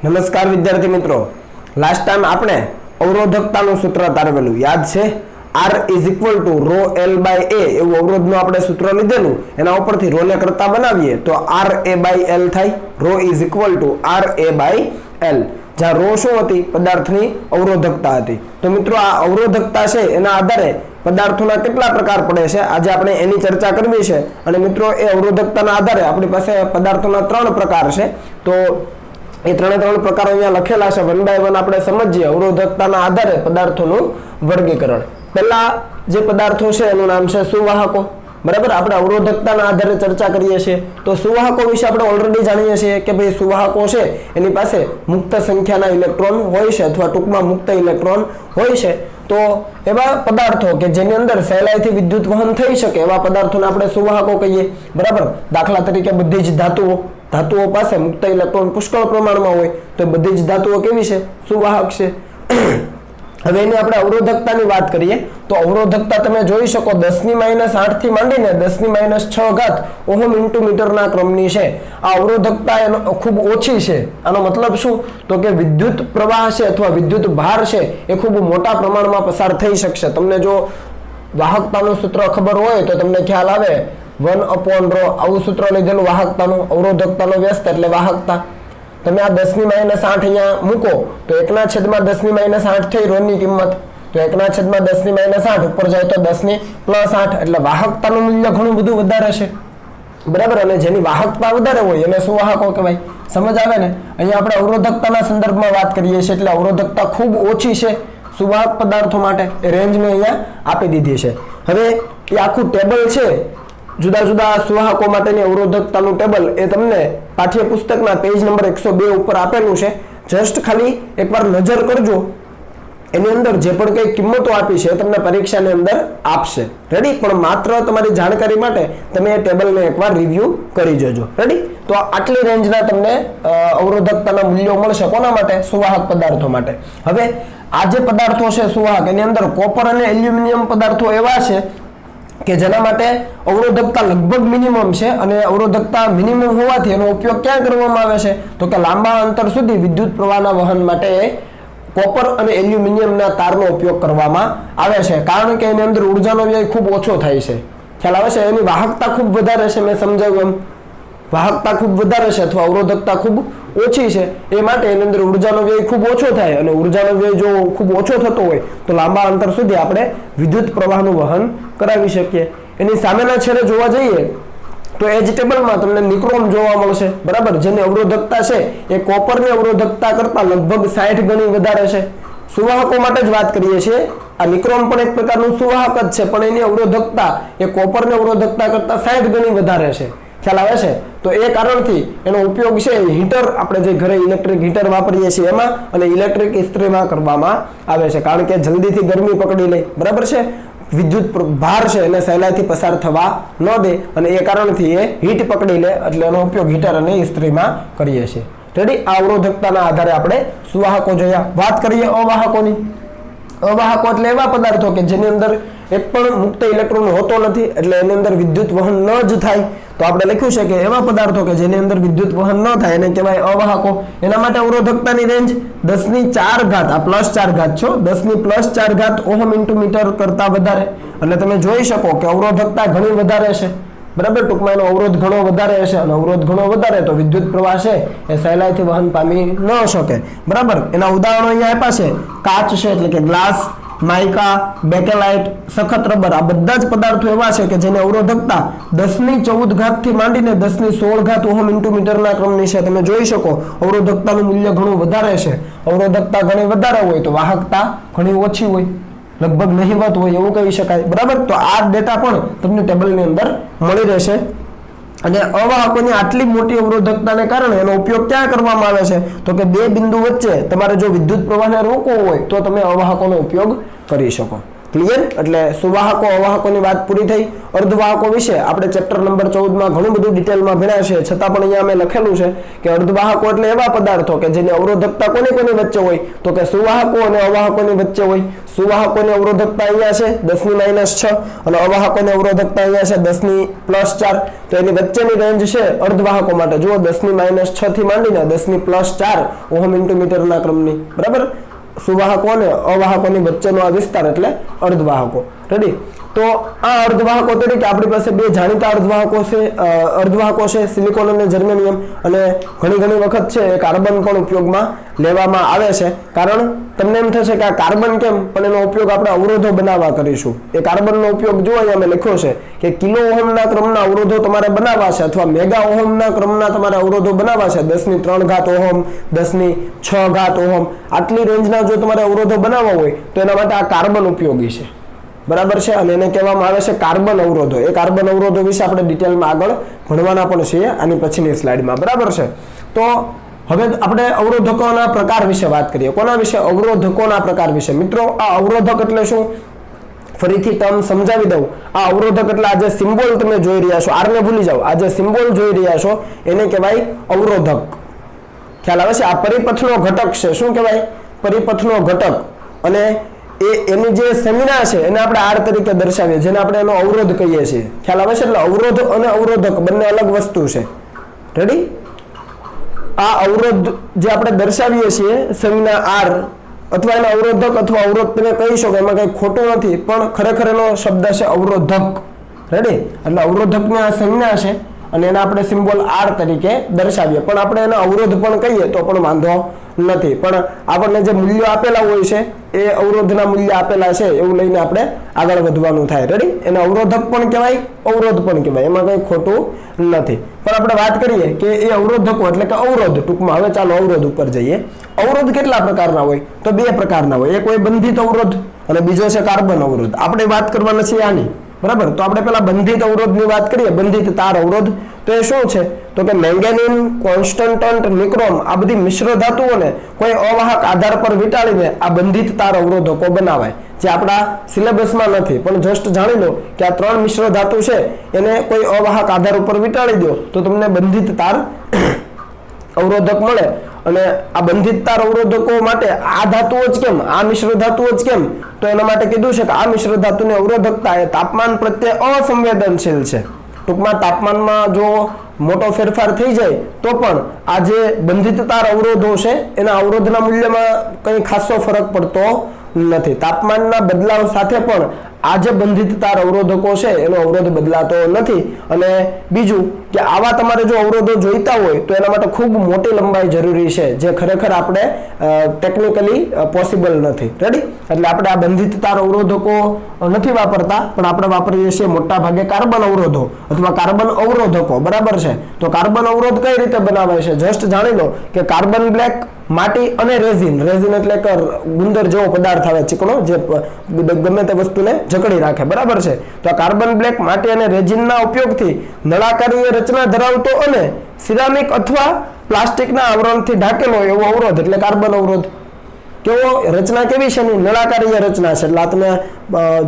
नमस्कार विद्यार्थी मित्रों, लास्ट टाइम आपने अवरोधकताનું સૂત્ર તારવેલું યાદ છે। R is equal to rho L by A એવું અવરોધનું આપણે સૂત્ર લીધેલું, એના ઉપરથી rho ને કરતા બનાવીએ તો R A by L થાય। rho is equal to R A by L, જ્યાં rho શું હતી? પદાર્થની અવરોધકતા હતી। તો મિત્રો આ અવરોધકતા છે એના આધારે પદાર્થોના કેટલા પ્રકાર પડે છે આજે આપણે એની ચર્ચા કરવી છે। અને મિત્રો એ અવરોધકતાના આધારે આપણી પાસે પદાર્થોના ત્રણ પ્રકાર છે। તો એ ત્રણ પ્રકારો અહીંયા લખેલા છે, વન બાય વન આપણે સમજીએ અવરોધકતાના આધારે પદાર્થોનું વર્ગીકરણ। પહેલા જે પદાર્થો છે એનું નામ છે સુવાહકો, બરાબર। આપણે અવરોધકતાના આધારે ચર્ચા કરીએ છીએ તો સુવાહકો વિશે આપણે ઓલરેડી જાણીએ છીએ કે ભાઈ સુવાહકો છે એની પાસે મુક્ત સંખ્યાના ઇલેક્ટ્રોન હોય છે અથવા ટૂંકમાં મુક્ત ઇલેક્ટ્રોન હોય છે। તો એવા પદાર્થો કે જેની અંદર સહેલાઈથી વિદ્યુત વહન થઈ શકે એવા પદાર્થોને આપણે સુવાહકો કહીએ, બરાબર। દાખલા તરીકે બધી જ ધાતુઓ પાસે મુક્ત ઇલેક્ટ્રોન પુષ્કળ પ્રમાણમાં હોય તો બધી જ ધાતુઓ કેવી છે? સુવાહક છે। હવે એની આપણે અવરોધકતાની વાત કરીએ તો અવરોધકતા તમે જોઈ શકો 10⁻8 થી માંડીને 10⁻6 ઓહમ ઇન્ટુ મીટરના ક્રમની છે। આ અવરોધકતા એનો ખૂબ ઓછી છે। આનો મતલબ શું? તો કે વિદ્યુત પ્રવાહ છે અથવા વિદ્યુત ભાર છે એ ખૂબ મોટા પ્રમાણમાં પસાર થઈ શકશે। તમને જો વાહકતાનું સૂત્ર ખબર હોય તો તમને ખ્યાલ આવે 1/ρ આવું સૂત્ર લીધેલું વાહકતાનું, અવરોધકતાનો વ્યસ્ત એટલે વાહકતા। તમે આ 10⁻8 અહીંયા મૂકો તો 1/10⁻8 થઈ રોની કિંમત, તો 1/10⁻8 ઉપર જાય તો 10⁻8 એટલે વાહકતાનું મૂલ્ય ઘણું બધું વધારે છે, બરાબર। અને જેની વાહકતા વધારે હોય એને સુવાહકો કહેવાય। સમજ આવે ને? અહીંયા આપણે અવરોધકતાના સંદર્ભમાં વાત કરીએ છીએ એટલે અવરોધકતા ખૂબ ઓછી છે સુવાહક પદાર્થો માટે, એ રેન્જ મેં અહીંયા આપી દીધી છે। હવે એ આખું ટેબલ છે જુદા જુદા સુવાહકો માટેની અવરોધકતાનું ટેબલ, એ તમને પાઠ્યપુસ્તકના પેજ નંબર 102 ઉપર આપેલું છે। જસ્ટ ખાલી એકવાર નજર કરજો, એની અંદર જે પણ કઈ કિંમતો આપી છે તમને પરીક્ષાની અંદર આપશે, રેડી। પણ માત્ર તમારી જાણકારી માટે તમે એ ટેબલને એકવાર રિવ્યુ કરી જજો, રેડી। તો આટલી રેન્જના તમને અવરોધકતાના મૂલ્યો મળશે કોના માટે? સુવાહક પદાર્થો માટે। હવે આ જે પદાર્થો છે સુવાહક, એની અંદર કોપર અને એલ્યુમિનિયમ પદાર્થો એવા છે કે જેના માટે અવરોધકતા લગભગ મિનિમમ છે અને અવરોધકતા મિનિમમ હોવાથી એનો ઉપયોગ ક્યાં કરવામાં આવે છે? તો કે લાંબા અંતર સુધી વિદ્યુત પ્રવાહના વહન માટે કોપર અને એલ્યુમિનિયમના તારનો ઉપયોગ કરવામાં આવે છે, કારણ કે એની અંદર ઉર્જાનો વ્યય ખૂબ ઓછો થાય છે। ખ્યાલ આવે છે? એની વાહકતા ખૂબ વધારે છે, મેં સમજાવ્યું એમ વાહકતા ખૂબ વધારે છે અથવા અવરોધકતા ખૂબ ઓછી છે, એ માટે એની અંદર ઉર્જાનો વ્યય ખૂબ ઓછો થાય અને ઉર્જાનો વ્યય જો ખૂબ ઓછો થતો હોય તો લાંબા અંતર સુધી આપણે વિદ્યુત પ્રવાહનું વહન કરાવી શકીએ। એની સામેના છેડે જોવા જઈએ તો એ જ ટેબલમાં તમને નિક્રોમ જોવા મળશે, બરાબર। જેની અવરોધકતા છે એ કોપરની અવરોધકતા કરતા લગભગ 60 ગણી વધારે છે। સુવાહકો માટે જ વાત કરીએ છીએ, આ નિક્રોમ પણ એક પ્રકારનું સુવાહક જ છે પણ એની અવરોધકતા એ કોપરની અવરોધકતા કરતા 60 ગણી વધારે છે। ખ્યાલ આવે છે? તો એ કારણથી એનો ઉપયોગ છે હીટર, આપણે જે ઘરે ઇલેક્ટ્રિક હીટર વાપરીએ છીએ એમાં અને ઇલેક્ટ્રિક ઇસ્ત્રીમાં કરવામાં આવે છે, કારણ કે જલ્દીથી ગરમી પકડી લે, બરાબર છે। વિદ્યુત ભાર છે એને સહેલાઈથી પસાર થવા ન દે અને એ કારણથી એ હીટ પકડી લે, એટલે એનો ઉપયોગ હીટર અને ઇસ્ત્રીમાં કરીએ છીએ, રેડી। આ અવરોધકતાના આધારે આપણે સુવાહકો જોયા। વાત કરીએ અવાહકોની। અવાહકો એટલે એવા પદાર્થો કે જેની અંદર એક પણ મુક્ત ઇલેક્ટ્રોન હોતો નથી, એટલે એની અંદર વિદ્યુત વહન ન જ થાય। તો આપણે લખ્યું છે કે એવા પદાર્થો કે જેની અંદર વિદ્યુત વહન ન થાય એને કહેવાય અવાહકો। એના માટે અવરોધકતાની રેન્જ 10⁴ આ +4 છો, 10⁻4 ઓહમ ઇન્ટુ મીટર કરતા વધારે, એટલે તમે જોઈ શકો કે અવરોધકતા ઘણી વધારે છે, બરાબર। ટૂંકમાં એનો અવરોધ ઘણો વધારે હશે અને અવરોધ ઘણો વધારે તો વિદ્યુત પ્રવાહ છે એ સહેલાઈથી વહન પામી ન શકે, બરાબર। એના ઉદાહરણો અહીંયા આપ્યા છે, કાચ છે એટલે કે ગ્લાસ, માઇકા, બેકેલાઇટ, સખત રબર, આ બધા જ પદાર્થો એવા છે કે જેની અવરોધકતા 10⁻14 થી માંડીને 10⁻16 ઓહમ ઇન્ટુ મીટરના ક્રમની છે। તમે જોઈ શકો અવરોધકતાનું મૂલ્ય ઘણું વધારે છે। અવરોધકતા ઘણી વધારે હોય તો વાહકતા ઘણી ઓછી હોય, લગભગ નહિવત હોય એવું કહી શકાય, બરાબર। તો આ ડેટા પણ તમને ટેબલની અંદર મળી રહેશે। અને અવાહકોની આટલી મોટી અવરોધકતાને કારણે એનો ઉપયોગ ક્યાં કરવામાં આવે છે? તો કે બે બિંદુ વચ્ચે તમારે જો વિદ્યુત પ્રવાહને રોકવો હોય તો તમે અવાહકોનો ઉપયોગ કરી શકો, ક્લિયર? એટલે સુવાહકો અવાહકોની વાત પૂરી થઈ। અર્ધવાહકો વિશે આપણે ચેપ્ટર નંબર 14 માં ઘણું બધું ડિટેલમાં ભણ્યા છે, છતાં પણ અહીંયા અમે લખેલું છે કે અર્ધવાહકો એટલે એવા પદાર્થો કે જેની અવરોધકતા કોની વચ્ચે હોય, તો કે સુવાહકો અને અવાહકોની વચ્ચે હોય। સુવાહકોની અવરોધકતા અહીંયા છે 10⁻⁶ અને અવાહકોની અવરોધકતા અહીંયા છે 10⁻+4, તો એની વચ્ચેની રેન્જ છે અર્ધવાહકો માટે જુઓ 10⁻⁶ થી માંડીને 10⁻+4 ઓહમ ઇન્ટુ મીટરના ક્રમની, બરાબર। સુવાહકો અને અવાહકોની વચ્ચેનો આ વિસ્તાર એટલે અર્ધવાહકો। રેડી? તો આ અર્ધવાહકો તરીકે આપણી પાસે બે જાણીતા અર્ધવાહકો છે સિલિકોન અને જર્મેનિયમ, અને ઘણી વખત છે કાર્બન પણ ઉપયોગમાં લેવામાં આવે છે। કારણ તમને એમ થશે કે આ કાર્બન કેમ, પણ એનો ઉપયોગ આપણે અવરોધો બનાવવા કરીશું। એ કાર્બનનો ઉપયોગ જો અહીંયા મેં લખ્યો છે કે કિલો ઓહમના ક્રમના અવરોધો તમારે બનાવવા છે અથવા મેગા ઓહમના ક્રમના તમારે અવરોધો બનાવવા છે, 10⁻³ ઓહમ, 10⁻⁶ ઓહમ, આટલી રેન્જના જો તમારે અવરોધો બનાવવા હોય તો એના માટે આ કાર્બન ઉપયોગી છે, બરાબર છે। અને એને કહેવામાં આવે છે કાર્બન અવરોધો। એ કાર્બન અવરોધો વિશે આપણે ડિટેલમાં આગળ ભણવાના પણ છીએ આની પછીની સ્લાઇડમાં, બરાબર છે। તો હવે આપણે અવરોધકોના પ્રકાર વિશે વાત કરીએ। કોના વિશે? અવરોધકોના પ્રકાર વિશે। મિત્રો, આ અવરોધક એટલે શું? ફરીથી ટર્મ સમજાવી દઉં। આ અવરોધક એટલે આ જે સિમ્બોલ તમે જોઈ રહ્યા છો, આર ને ભૂલી જાઓ, આ જે સિમ્બોલ જોઈ રહ્યા છો એને કહેવાય અવરોધક। ખ્યાલ આવે છે? આ પરિપથનો ઘટક છે। શું કહેવાય? પરિપથનો ઘટક। અને એની જે સંજ્ઞા છે એને આપણે આર તરીકે દર્શાવીએ, જેને આપણે એનો અવરોધ કહીએ છીએ। ખ્યાલ આવે છે? એટલે અવરોધ અને અવરોધક બંને અલગ વસ્તુ છે। રેડી? આ અવરોધ જે આપણે દર્શાવીએ છીએ સંજ્ઞા આર અથવા એનો અવરોધક અથવા અવરોધ તમે કહી શકો, એમાં કઈ ખોટું નથી, પણ ખરેખર એનો શબ્દ છે અવરોધક। રેડી? એટલે અવરોધકની આ સંજ્ઞા છે અને એને આપણે સિમ્બોલ આર તરીકે દર્શાવીએ, પણ આપણે એને અવરોધ પણ કહીએ તો પણ વાંધો નથી। પણ આપણને જે મૂલ્યો આપેલા હોય છે એ અવરોધના મૂલ્ય આપેલા છે એવું લઈને આપણે આગળ વધવાનું થાય। રેડી? એને અવરોધક પણ કહેવાય, અવરોધ પણ કહેવાય, એમાં કઈ ખોટું નથી। પણ આપણે વાત કરીએ કે એ અવરોધકો એટલે કે અવરોધ, ટૂંકમાં હવે ચાલો અવરોધ ઉપર જઈએ। અવરોધ કેટલા પ્રકારના હોય? તો બે પ્રકારના હોય। એક હોય બંધિત અવરોધ અને બીજો છે કાર્બન અવરોધ। આપણે વાત કરવાના છીએ આની, બરાબર? તો આપણે પેલા બંધિત અવરોધની વાત કરીએ, બંધિત તાર અવરોધ। તો એ શું છે? તો કે મેંગેનીન, કોન્સ્ટન્ટ, નિક્રોમ આ બધી મિશ્ર ધાતુઓને કોઈ અવાહક આધાર પર વીંટાળીને આ બંધિત તાર અવરોધકો બનાવાય, જે આપણા સિલેબસમાં નથી, પણ જસ્ટ જાણી લો કે આ 3 મિશ્ર ધાતુ છે એને કોઈ અવાહક આધાર ઉપર વીંટાળી દો તો તમને બંધિત તાર અવરોધક મળે। અને આ બંધિત તાર અવરોધકો માટે આ ધાતુઓ જ કેમ, આ મિશ્ર ધાતુઓ જ કેમ? તો એના માટે કીધું છે કે આ મિશ્ર ધાતુની અવરોધકતા એ તાપમાન પ્રત્યે અસંવેદનશીલ છે। ટૂંકમાં તાપમાનમાં જો મોટો ફેરફાર થઈ જાય તો પણ આ જે બંધિત તાર અવરોધો છે એના અવરોધના મૂલ્યમાં કંઈ ખાસો ફરક પડતો નથી। તાપમાનના બદલાવ સાથે પણ આ જે બંધિત તાર અવરોધકો છે એનો અવરોધ બદલાતો નથી। અને બીજું કે આવા તમારે જો અવરોધો જોઈતા હોય તો એના માટે ખૂબ મોટી લંબાઈ જરૂરી છે, જે ખરેખર આપણે ટેકનિકલી પોસિબલ નથી। રેડી? એટલે આપણે આ બંધિત તાર અવરોધકો નથી વાપરતા, પણ આપણે વાપરીએ છીએ મોટા ભાગે કાર્બન અવરોધો અથવા કાર્બન અવરોધકો, બરાબર છે? તો કાર્બન અવરોધ કઈ રીતે બનાવાય છે જસ્ટ જાણી લો કે કાર્બન બ્લેક, માટી અને રેઝિન એટલે કે ગુંદર જેવો પદાર્થ આવે ચીકણો, જે ગમે તે વસ્તુને જકડી રાખે, બરાબર છે? તો આ કાર્બન બ્લેક, માટી અને રેઝિનના ઉપયોગથી નળાકારીય રચના ધરાવતો અને સિરામિક અથવા પ્લાસ્ટિકના આવરણથી ઢાંકેલો એવો અવરોધ એટલે કાર્બન અવરોધ। કેવો રચના કેવી છે? એની નળાકારીય રચના છે। એટલે આ તમે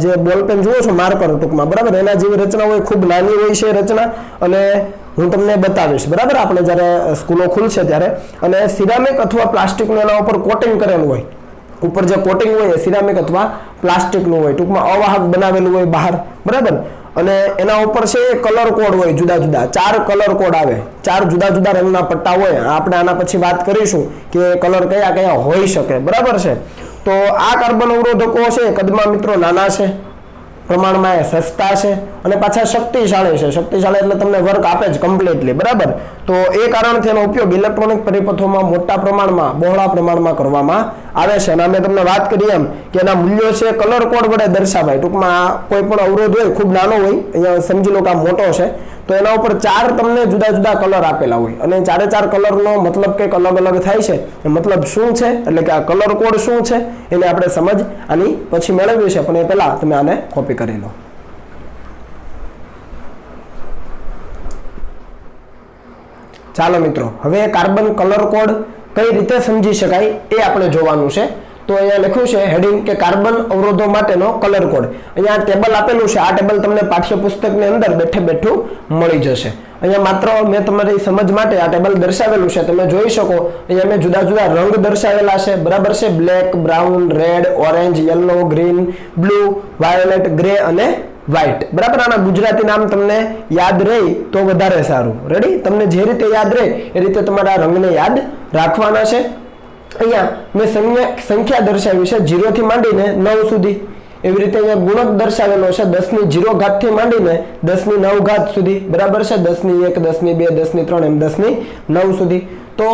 જે બોલપેન જુઓ છો, માર્કર ટૂંકમાં, બરાબર? એના જેવી રચના હોય, ખૂબ નાની હોય છે રચના, અને હું તમને બતાવીશ, બરાબર? આપણે જ્યારે સ્કૂલો ખુલશે ત્યારે। અને સિરામિક અથવા પ્લાસ્ટિકનું એના ઉપર કોટિંગ કરેલું હોય, ઉપર જે કોટિંગ હોય એ સિરામિક અથવા પ્લાસ્ટિકનું હોય, ટૂંકમાં અવાહક બનાવેલું હોય બહાર, બરાબર? અને એના ઉપર છે કલર કોડ હોય, જુદા જુદા 4 કલર કોડ આવે, 4 જુદા જુદા રંગના પટ્ટા હોય। આપણે આના પછી વાત કરીશું કે કલર કયા કયા હોઈ શકે, બરાબર છે? તો આ કાર્બન અવરોધકો છે કદમાં મિત્રો નાના છે, પ્રમાણમાં એ સસ્તા છે અને પાછા શક્તિશાળી છે। શક્તિશાળી એટલે તમને વર્ક આપે જ કમ્પ્લીટલી, બરાબર? તો એ કારણથી એનો ઉપયોગ ઇલેક્ટ્રોનિક પરિપથોમાં મોટા પ્રમાણમાં, બહોળા પ્રમાણમાં કરવામાં આવે છે। અને અમે તમને વાત કરી એમ કે એના મૂલ્યો છે કલર કોડ વડે દર્શાવાય। ટૂંકમાં કોઈ પણ અવરોધ હોય ખૂબ નાનો હોય, અહીંયા સમજી લો કે આ મોટો છે, તો એના ઉપર 4 તમને જુદા જુદા કલર આપેલા હોય, અને 4 કલરનો મતલબ કંઈક અલગ અલગ થાય છે। એ મતલબ શું છે, એટલે કે આ કલર કોડ શું છે એને આપણે સમજ આની પછી મેળવ્યું છે, પણ એ પહેલા તમે આને કોપી કરી લો। ચાલો મિત્રો, હવે કાર્બન કલર કોડ કઈ રીતે સમજી શકાય એ આપણે જોવાનું છે। તો અહીંયા લખ્યું છે હેડિંગ કે કાર્બન અવરોધો માટેનો કલર કોડ. અહીંયા ટેબલ આપેલું છે. આ ટેબલ તમને પાઠ્યપુસ્તકની અંદર બેઠે બેઠું મળી જશે. અહીંયા માત્ર મેં તમારી સમજ માટે આ ટેબલ દર્શાવેલું છે. તમે જોઈ શકો અહીંયા મેં જુદા જુદા રંગ દર્શાવેલા છે, બરાબર છે. Black, brown, red, orange, yellow, green, blue, violet, grey અને વ્હાઈટ, બરાબર. આના ગુજરાતી નામ તમને યાદ રહે તો વધારે સારું. રેડી? તમને જે રીતે યાદ રહે એ રીતે તમારે આ રંગને યાદ રાખવાના છે. અહીંયા મેં સંખ્યા દર્શાવી છે 0 થી માંડીને 9 સુધી. એવી રીતે અહીંયા ગુણક દર્શાવેલો છે 10 ની 0 ઘાત થી માંડીને 10 ની 9 ઘાત સુધી, બરાબર છે. 10 ની 1, 10 ની 2, 10 ની 3 એમ 10 ની 9 સુધી. તો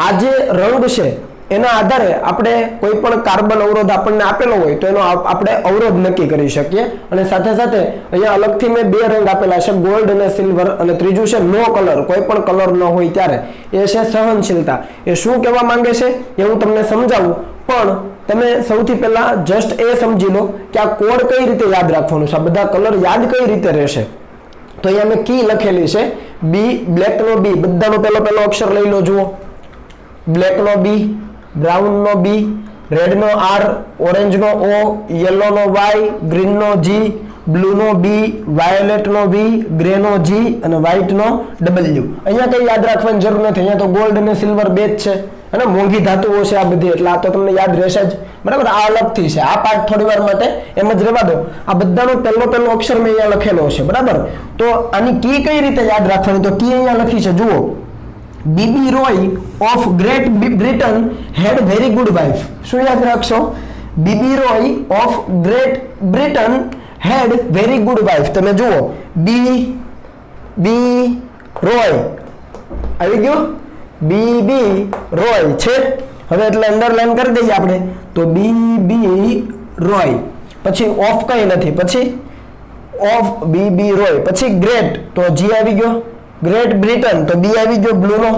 આ જે રંગ છે એના આધારે આપણે કોઈ પણ કાર્બન અવરોધ આપણને આપેલો હોય તો એનો આપણે અવરોધ નક્કી કરી શકીએ. અને સાથે સાથે અહીંયા અલગથી મેં 2 રંગ આપેલા છે, ગોલ્ડ અને સિલ્વર, અને ત્રીજું છે નો કલર, કોઈ પણ કલર ન હોય ત્યારે. એ છે સહનશીલતા. એ શું કહેવા માંગે છે એ હું તમને સમજાવું, પણ તમે સૌથી પહેલા જસ્ટ એ સમજી લો કે આ કોડ કઈ રીતે યાદ રાખવાનું છે, આ બધા કલર યાદ કઈ રીતે રહેશે. તો અહીંયા મેં કી લખેલી છે બી, બ્લેક નો બી, બધાનો પહેલો અક્ષર લઈ લો. જુઓ, બ્લેક નો બી, બ્રાઉન નો બી, રેડ નો આર, ઓરેન્જ નો ઓ, યલો નો વાય, ગ્રીન નો જી, બ્લુ નો બી, વાયોલેટ નો વી, ગ્રે નો જી અને વ્હાઈટ નો ડબલ્યુ. અહીંયા કઈ યાદ રાખવાની જરૂર નથી. અહીંયા તો ગોલ્ડ અને સિલ્વર બે જ છે અને મોંઘી ધાતુઓ છે આ બધી, એટલે આ તો તમને યાદ રહેશે જ, બરાબર. આ અલગથી છે, આ પાર્ટ થોડી વાર માટે એમ જ રહેવા દો. આ બધાનો પહેલો અક્ષર મેં અહીંયા લખેલો છે, બરાબર. તો આની કી કઈ રીતે યાદ રાખવાની, તો કી અહીંયા લખી છે. જુઓ, B B Roy of Great Britain had very good wife. શું યાદ રાખશો? B B Roy of Great Britain had very good wife. તમે જુઓ, બી રોય આવી ગયો, બીબી રોય છે. હવે એટલે અંડરલાઈન કરી દઈએ આપણે. તો બીબી રોય, પછી ઓફ કઈ નથી, પછી ઓફ બીબી રોય, પછી ગ્રેટ તો જી આવી ગયો, ગ્રેટ બ્રિટન તો બી આવી ગયો, બ્લુ નો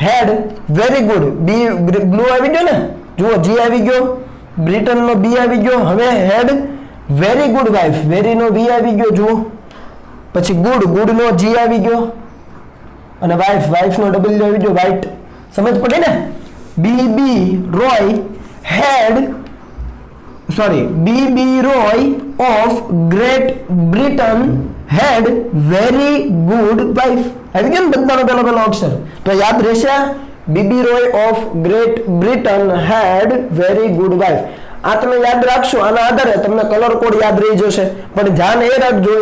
હેડ વેરી ગુડ, બી બ્લુ આવી ગયો ને, જુઓ જી આવી ગયો, બ્રિટન નો બી આવી ગયો. હવે હેડ વેરી ગુડ વાઇફ, વેરી નો વી આવી ગયો, જુઓ. પછી ગુડ નો જી આવી ગયો અને વાઇફ નો ડબલ્યુ આવી ગયો, વ્હાઈટ. સમજ પડી ને? B B Roy of Great Britain had very good wife. આવી ગયો ને બધાનો પહેલો અક્ષર, તો યાદ રહેશે. B B Roy of Great Britain had very good wife. આ તમે યાદ રાખશો, આના આધારે તમને કલર કોડ યાદ રહી જશે. પણ ધ્યાન એ રાખજો,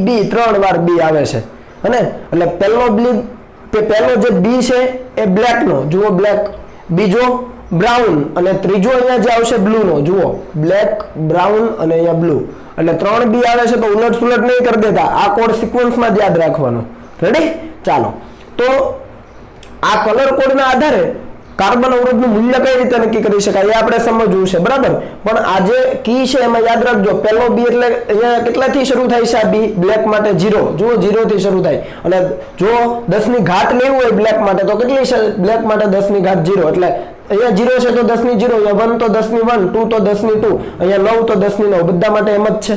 બી 3 વાર બી આવે છે, અને એટલે પહેલો જે બી છે એ બ્લેક નો, જુઓ બ્લેક, બીજો બ્રાઉન અને ત્રીજો અહીંયા જે આવશે બ્લુ નો, જુઓ બ્લેક, બ્રાઉન અને અહીંયા બ્લુ. એટલે 3 બી આવે છે, તો ઉલટ સુલટ નહીં કરી દેતા. આ કોડ સિક્વન્સમાં જ યાદ રાખવાનો. રેડી? ચાલો, તો આ કલર કોડના આધારે કાર્બન અવરોધનું મૂલ્ય કઈ રીતે નક્કી કરી શકાય એ આપણે સમજવું છે, બરાબર. પણ આ જે કી છે એમાં યાદ રાખજો, પહેલો બી એટલે અહીંયા કેટલાથી શરૂ થાય છે? આ બી બ્લેક માટે 0, જુઓ 0 થી શરૂ થાય. અને જો 10 ની ઘાત લેવું હોય બ્લેક માટે તો કેટલી છે? બ્લેક માટે 10 ની ઘાત 0, એટલે અહીંયા 0 છે તો 10 ની 0, અહીંયા 1 તો 10 ની 1, 2 તો 10 ની 2, અહીંયા 9 તો 10 ની 9, બધા માટે એમ જ છે.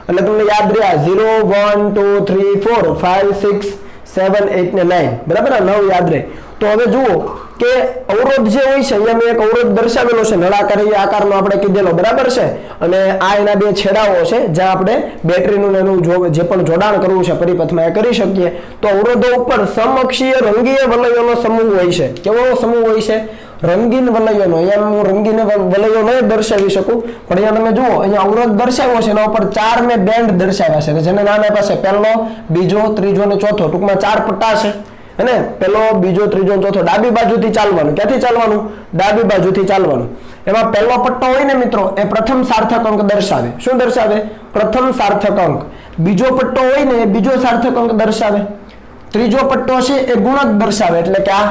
એટલે તમને યાદ રહ્યા 0, 1, 2, 3, 4, 5, 6, 7, 8 ને 9, બરાબર. 9 યાદ રહે. તો હવે જુઓ કે અવરોધ જે હોય છે, અહીંયા મેં એક અવરોધ દર્શાવેલો છે, નળાકારી આકારનો આપણે કીધેલો, બરાબર છે. અને આ એના 2 છેડાઓ છે, જ્યાં આપણે બેટરીનું એનું જે પણ જોડાણ કરવું છે પરિપથમાં એ કરી શકીએ. તો અવરોધો ઉપર સમઅક્ષીય રંગીય વલયોનો સમૂહ હોય છે. કેવો સમૂહ હોય છે? રંગીન વલયોનો. અહીંયા હું રંગીન વલયો નહીં દર્શાવી શકું, પણ અહીંયા તમે જુઓ, અહીંયા અવરોધ દર્શાવ્યો છે, એના ઉપર 4 મેં બેન્ડ દર્શાવ્યા છે, જેને નામ આપ્યા છે પહેલો, બીજો, ત્રીજો અને ચોથો. ટૂંકમાં 4 પટ્ટા છે. અને પહેલો, બીજો, ત્રીજો, ચોથો. ડાબી બાજુથી ચાલવાનું. ક્યાંથી ચાલવાનું? ડાબી બાજુથી ચાલવાનું. એમાં પહેલો પટ્ટો હોય ને મિત્રો, એ પ્રથમ સાર્થક અંક દર્શાવે. શું દર્શાવે? પ્રથમ સાર્થક અંક. બીજો પટ્ટો હોય ને એ બીજો સાર્થક અંક દર્શાવે. ત્રીજો પટ્ટો છે એ ગુણક દર્શાવે, એટલે કે આ.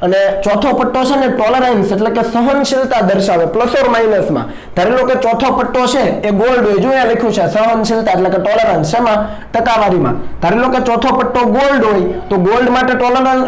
અને ચોથો પટ્ટો છે ને ટોલરન્સ, એટલે કે સહનશીલતા દર્શાવે, પ્લસ ઓર માઇનસમાં. ધારી લો કે ચોથો પટ્ટો છે એ ગોલ્ડ હોય, જો અહીંયા લખ્યું છે સહનશીલતા એટલે કે ટોલરન્સ. શેમાં? ટકાવારીમાં. ધારી લો કે ચોથો પટ્ટો ગોલ્ડ હોય તો ગોલ્ડ માટે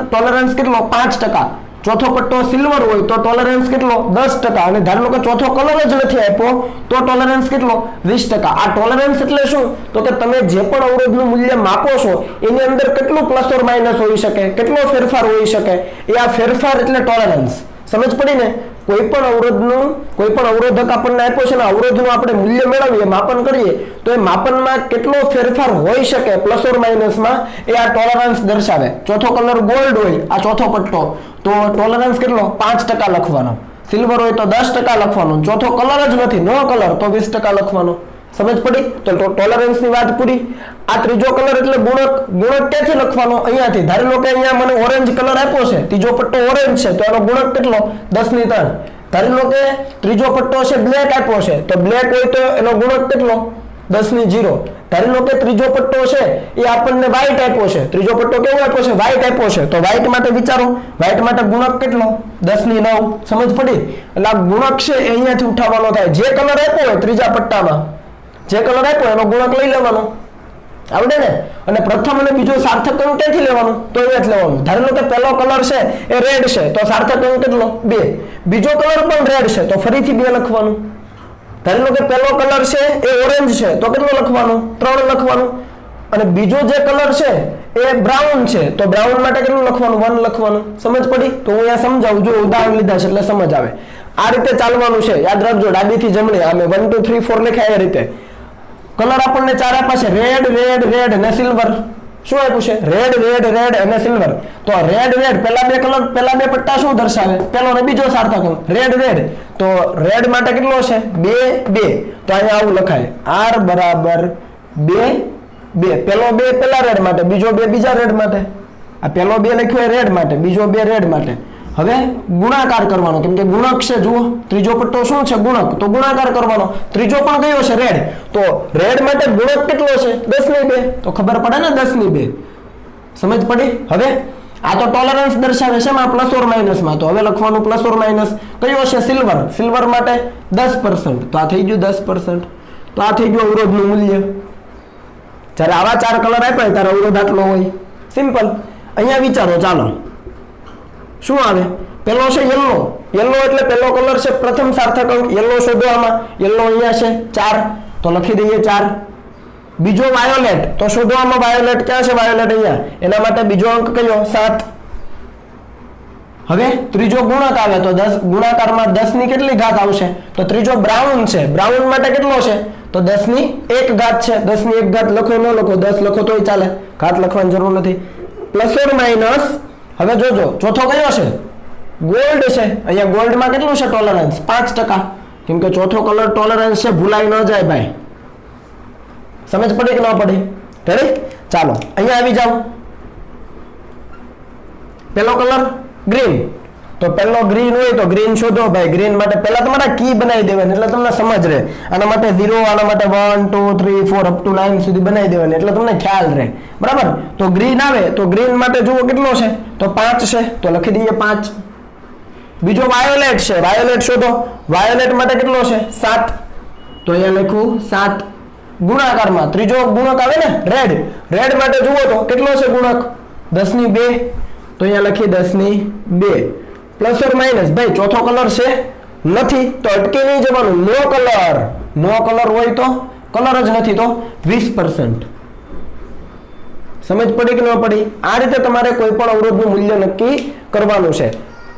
ટોલરન્સ કેટલો? 5%. ચોથો પટ્ટો સિલ્વર હોય તો ટોલરન્સ કેટલો? 10%. અને ધારી લો કે ચોથો કલર જ નથી આપ્યો તો ટોલરન્સ કેટલો? 20%. આ ટોલરન્સ એટલે શું? તો કે તમે જે પણ અવરોધનું મૂલ્ય માપો છો એની અંદર કેટલું પ્લસ ઓર માઇનસ હોઈ શકે, કેટલો ફેરફાર હોઈ શકે, એ આ ફેરફાર એટલે ટોલરન્સ. સમજ પડી ને? કોઈ પણ અવરોધક આપણને આપ્યો છે ને અવરોધનું આપણે મૂલ્ય મેળવીએ માપન કરીએ તો એ માપનમાં કેટલો ફેરફાર હોઈ શકે પ્લસ ઓર માઇનસમાં એ આ ટોલરન્સ દર્શાવે. ચોથો કલર ગોલ્ડ હોય આ ચોથો પટ્ટો તો ટોલરન્સ કેટલો 5% લખવાનો. સિલ્વર હોય તો 10% લખવાનો. ચોથો કલર જ નથી નો કલર તો 20% લખવાનો. સમજ પડી? તો ટોલરન્સ ની વાત પૂરી. આ ત્રીજો કલર એટલે ગુણક ક્યાંથી લખવાનો? અહીંયાથી. ધારી લો કે અહીંયા મને ઓરેન્જ કલર આપ્યો છે, ત્રીજો પટ્ટો ઓરેન્જ છે તો એનો ગુણક કેટલો 10/3. ધારી લો કે ત્રીજો પટ્ટો છે બ્લેક આપ્યો છે તો બ્લેક હોય તો એનો ગુણક કેટલો 10/0. ધારી લો કે ત્રીજો પટ્ટો છે એ આપણને વ્હાઈટ આપ્યો છે, ત્રીજો પટ્ટો કેવો આપ્યો છે વ્હાઈટ આપ્યો છે તો વ્હાઈટ માટે વિચારો, વ્હાઈટ માટે ગુણક કેટલો 10/9. સમજ પડી? એટલે આ ગુણક છે એ અહીંયાથી ઉઠાવવાનો થાય. જે કલર આપ્યો હોય ત્રીજા પટ્ટામાં જે કલર આપ્યો એનો ગુણક લઈ લેવાનો. આવડે ને? અને પ્રથમ અને બીજો સાર્થક અંક ક્યાંથી લેવાનો? તો અહીંયા જ લેવાનો. ધારી લો કે પહેલો કલર છે એ રેડ છે તો સાર્થક અંક કેટલો 2. બીજો કલર પણ રેડ છે તો ફરીથી 2 લખવાનું. ધારી લો કે પહેલો કલર છે એ ઓરેન્જ છે તો કેટલો લખવાનો? 3 લખવાનું. અને બીજો જે કલર છે એ બ્રાઉન છે તો બ્રાઉન માટે કેટલું લખવાનું? 1 લખવાનું. સમજ પડી? તો હું અહીંયા સમજાવું, જો ઉદાહરણ લીધા છે એટલે સમજ આવે. આ રીતે ચાલવાનું છે, યાદ રાખજો. ડાબીથી જમણી અમે 1 2 3 4 લખ્યા એ રીતે. કલર આપણને 4 આપ્યા છે, રેડ રેડ રેડ અને સિલ્વર. શું આપ્યું છે? રેડ રેડ રેડ અને સિલ્વર. તો રેડ રેડ પહેલા બે પટ્ટા શું દર્શાવે? પહેલો અને બીજો સાર્થક અંક રેડ રેડ. તો રેડ માટે કેટલો છે? 2 2. તો અહીંયા આવું લખાય r બરાબર 2 2. પહેલો 2 પહેલા રેડ માટે, બીજો 2 બીજા રેડ માટે. આ પહેલો 2 લખ્યો રેડ માટે, બીજો 2 રેડ માટે. હવે ગુણાકાર કરવાનો, કેમ કે ગુણક છે. જુઓ ત્રીજો પટ્ટો શું છે? ગુણક. તો ગુણાકાર કરવાનો. ત્રીજો પણ કયો છે? રેડ. તો રેડ માટે ગુણક કેટલો છે? 10/2. તો ખબર પડે ને 10/2. સમજ પડી? હવે આ તો ટોલરન્સ દર્શાવે છે એમાં પ્લસ ઓર માઇનસ માં. તો હવે લખવાનું પ્લસ ઓર માઇનસ કયો છે? સિલ્વર. સિલ્વર માટે 10%. તો આ થઈ ગયું 10%. તો આ થઈ ગયું અવરોધનું મૂલ્ય. જ્યારે આવા 4 કલર આપ્યા ત્યારે અવરોધ આટલો હોય. સિમ્પલ. અહીંયા વિચારો. ચાલો શું આવે? પેલો છે યલો. યલો એટલે પેલો કલર છે, પ્રથમ સાર્થક અંક યલો શોધો. આમાં યલો અહીંયા છે 4 તો લખી દઈએ 4. બીજો વાયોલેટ તો શોધો. આમાં વાયોલેટ ક્યાં છે? વાયોલેટ અહીંયા. એના માટે બીજો અંક કયો? 7. હવે ત્રીજો ગુણક આવે તો 10. ગુણાકારમાં 10 ની કેટલી ઘાત આવશે? તો ત્રીજો બ્રાઉન છે. બ્રાઉન માટે કેટલો છે? તો 10 ની 1 ઘાત છે. 10 ની 1 ઘાત લખો ન લખો, 10 લખો તોય ચાલે, ઘાત લખવાની જરૂર નથી. Plus or minus. હવે જોજો ચોથો કયો છે? ગોલ્ડ છે. અહીંયા ગોલ્ડમાં કેટલું છે ટોલરન્સ? 5%. કેમ કે ચોથો કલર ટોલરન્સ છે, ભૂલાઈ ન જાય ભાઈ. સમજ પડી કે ન પડી? રેડી? ચાલો અહીંયા આવી જાઓ. પેલો કલર ગ્રીન. તો પેલો ગ્રીન હોય તો ગ્રીન શોધો ભાઈ. ગ્રીન માટે પહેલા તમારે કી બનાવી દેવાની એટલે તમને સમજ રહે. આના માટે 0, આના માટે 1 2 3 4 અપ ટુ 9 સુધી બનાવી દેવાની એટલે તમને ખ્યાલ રહે. બરાબર? તો ગ્રીન આવે તો ગ્રીન માટે જુઓ કેટલો છે? તો 5 છે તો લખી દઈએ 5. બીજો વાયોલેટ છે. વાયોલેટ શોધો. વાયોલેટ માટે કેટલો છે? 7 તો અહીંયા લખું 7. ગુણાકારમાં ત્રીજો ગુણક આવે ને રેડ. રેડ માટે જુઓ તો કેટલો છે ગુણક? 10/2. તો અહીંયા લખી 10/2. પ્લસ ઓર માઇનસ ભાઈ ચોથો કલર છે નથી તો અટકી નહીં જવાનું. નો કલર. નો કલર હોય તો કલર જ નથી તો 20%. સમજ પડી કે ન પડી? આ રીતે તમારે કોઈ પણ અવરોધનું મૂલ્ય નક્કી કરવાનું છે.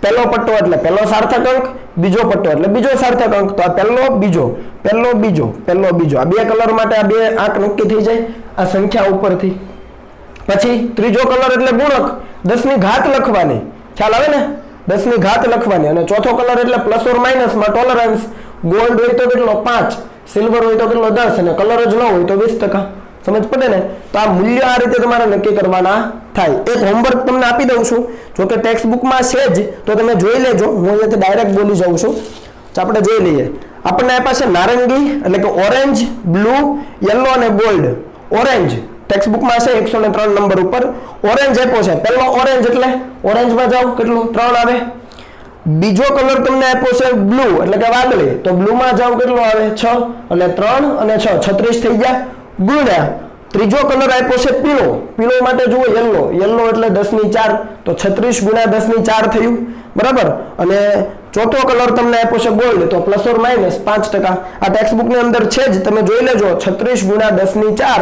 પહેલો પટ્ટો એટલે પહેલો સાર્થક અંક, બીજો પટ્ટો એટલે બીજો સાર્થક અંક. તો આ પહેલો બીજો, પહેલો બીજો, પહેલો બીજો. આ 2 કલર માટે આ 2 આંક નક્કી થઈ જાય આ સંખ્યા ઉપરથી. પછી ત્રીજો કલર એટલે ગુણક, 10 ની ઘાત લખવાની. ખ્યાલ આવે ને? 10 ની ઘાત લખવાની. અને ચોથો કલર એટલે પ્લસ ઓર માઇનસ માં ટોલરન્સ. ગોલ્ડ હોય તો કેટલો? 5. સિલ્વર હોય તો કેટલો? 10. અને કલર જ ન હોય તો 20%. સમજ પડે ને? તો આ મૂલ્ય આ રીતે તમારે નક્કી કરવાના થાય. એક હોમવર્ક તમને આપી દઉં છું, જો કે ટેક્સ્ટ બુકમાં છે જ તો તમે જોઈ લેજો. હું અહીંયાથી ડાયરેક્ટ બોલી જાઉં છું. તો આપણે જોઈ લઈએ. આપણને આપ્યા છે નારંગી એટલે કે ઓરેન્જ, બ્લુ, યલો અને ગોલ્ડ. ઓરેન્જ ટેક્સ્ટ બુકમાં છે 103 નંબર ઉપર ઓરેન્જ આપ્યો છે. પહેલો ઓરેન્જ એટલે ઓરેન્જમાં જાઓ કેટલું? 3 આવે. બીજો કલર તમને આપ્યો છે બ્લુ એટલે કે વાદળી તો બ્લુમાં જાઓ કેટલું આવે? 6. એટલે 3 અને 6 36 થઈ ગયા. ગુણ્યા ત્રીજો કલર આપ્યો છે પીળો. પીળો માટે જુઓ યલો. યલો એટલે 10/4 તો 36 ગુણ્યા 10/4 થયું. બરાબર? અને ચોથો કલર તમને આપ્યો છે ગોલ્ડ તો પ્લસ ઓર માઇનસ 5%. આ ટેક્સ્ટ બુક ની અંદર છે જ, તમે જોઈ લેજો. 36 ગુણ્યા 10/4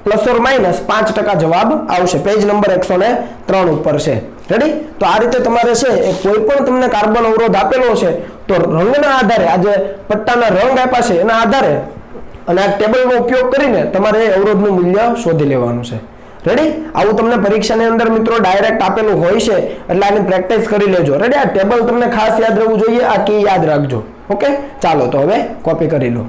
પ્લસ ઓર માઇનસ 5% જવાબ આવશે. પેજ નંબર 103 ઉપર છે. રેડી? તો આ રીતે તમારે છે એ કોઈ પણ તમને કાર્બન અવરોધ આપેલો છે તો રંગના આધારે આ જે પટ્ટાના રંગ આપ્યા છે એના આધારે અને આ ટેબલનો ઉપયોગ કરીને તમારે અવરોધનું મૂલ્ય શોધી લેવાનું છે. રેડી? આવું તમને પરીક્ષાની અંદર મિત્રો ડાયરેક્ટ આપેલું હોય છે એટલે આની પ્રેક્ટિસ કરી લેજો. રેડી? આ ટેબલ તમને ખાસ યાદ રહેવું જોઈએ, આ કી યાદ રાખજો. ઓકે, ચાલો તો હવે કોપી કરી લો.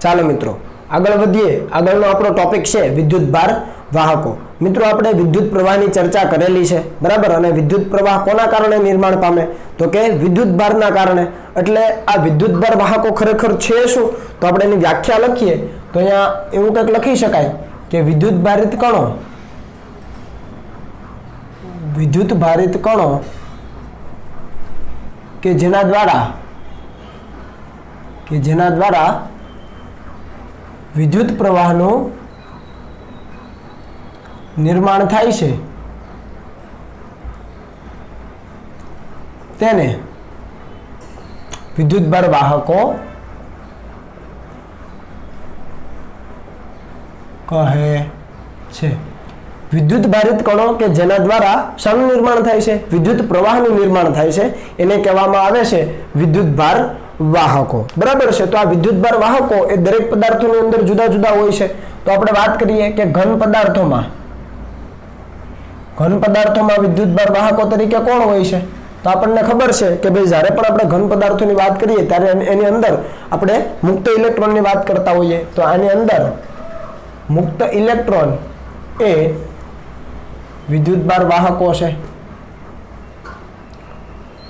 ચાલો મિત્રો આગળ વધીએ. આગળનો આપણો ટોપિક છે વિદ્યુત ભાર વાહકો. મિત્રો આપણે વિદ્યુત પ્રવાહની ચર્ચા કરેલી છે, બરાબર? અને વિદ્યુત પ્રવાહ કોના કારણે નિર્માણ પામે? તો કે વિદ્યુત ભારના કારણે. એટલે આ વિદ્યુત ભાર વાહકો ખરેખર છે શું? તો આપણે એની વ્યાખ્યા લખીએ તો અહીંયા એવું કંઈક લખી શકાય કે વિદ્યુત ભારિત કણો કે જેના દ્વારા વિદ્યુત પ્રવાહનું નિર્માણ થાય છે તેને વિદ્યુતભાર વાહકો કહે છે. વિદ્યુત ભારિત કણો કે જેના દ્વારા શાનું નિર્માણ થાય છે? વિદ્યુત પ્રવાહનું નિર્માણ થાય છે, એને કહેવામાં આવે છે વિદ્યુતભાર વાહકો. બરાબર છે? તો આ વિદ્યુતભાર વાહકો એ દરેક પદાર્થોની અંદર જુદા જુદા હોય છે. તો આપણે વાત કરીએ કે ઘન પદાર્થોમાં વિદ્યુતભાર વાહકો તરીકે કોણ હોય છે? તો આપણને ખબર છે કે ભાઈ જ્યારે પણ આપણે ઘન પદાર્થોની વાત કરીએ ત્યારે એની અંદર આપણે મુક્ત ઇલેક્ટ્રોનની વાત કરતા હોઈએ. તો આની અંદર મુક્ત ઇલેક્ટ્રોન એ વિદ્યુતભાર વાહકો છે.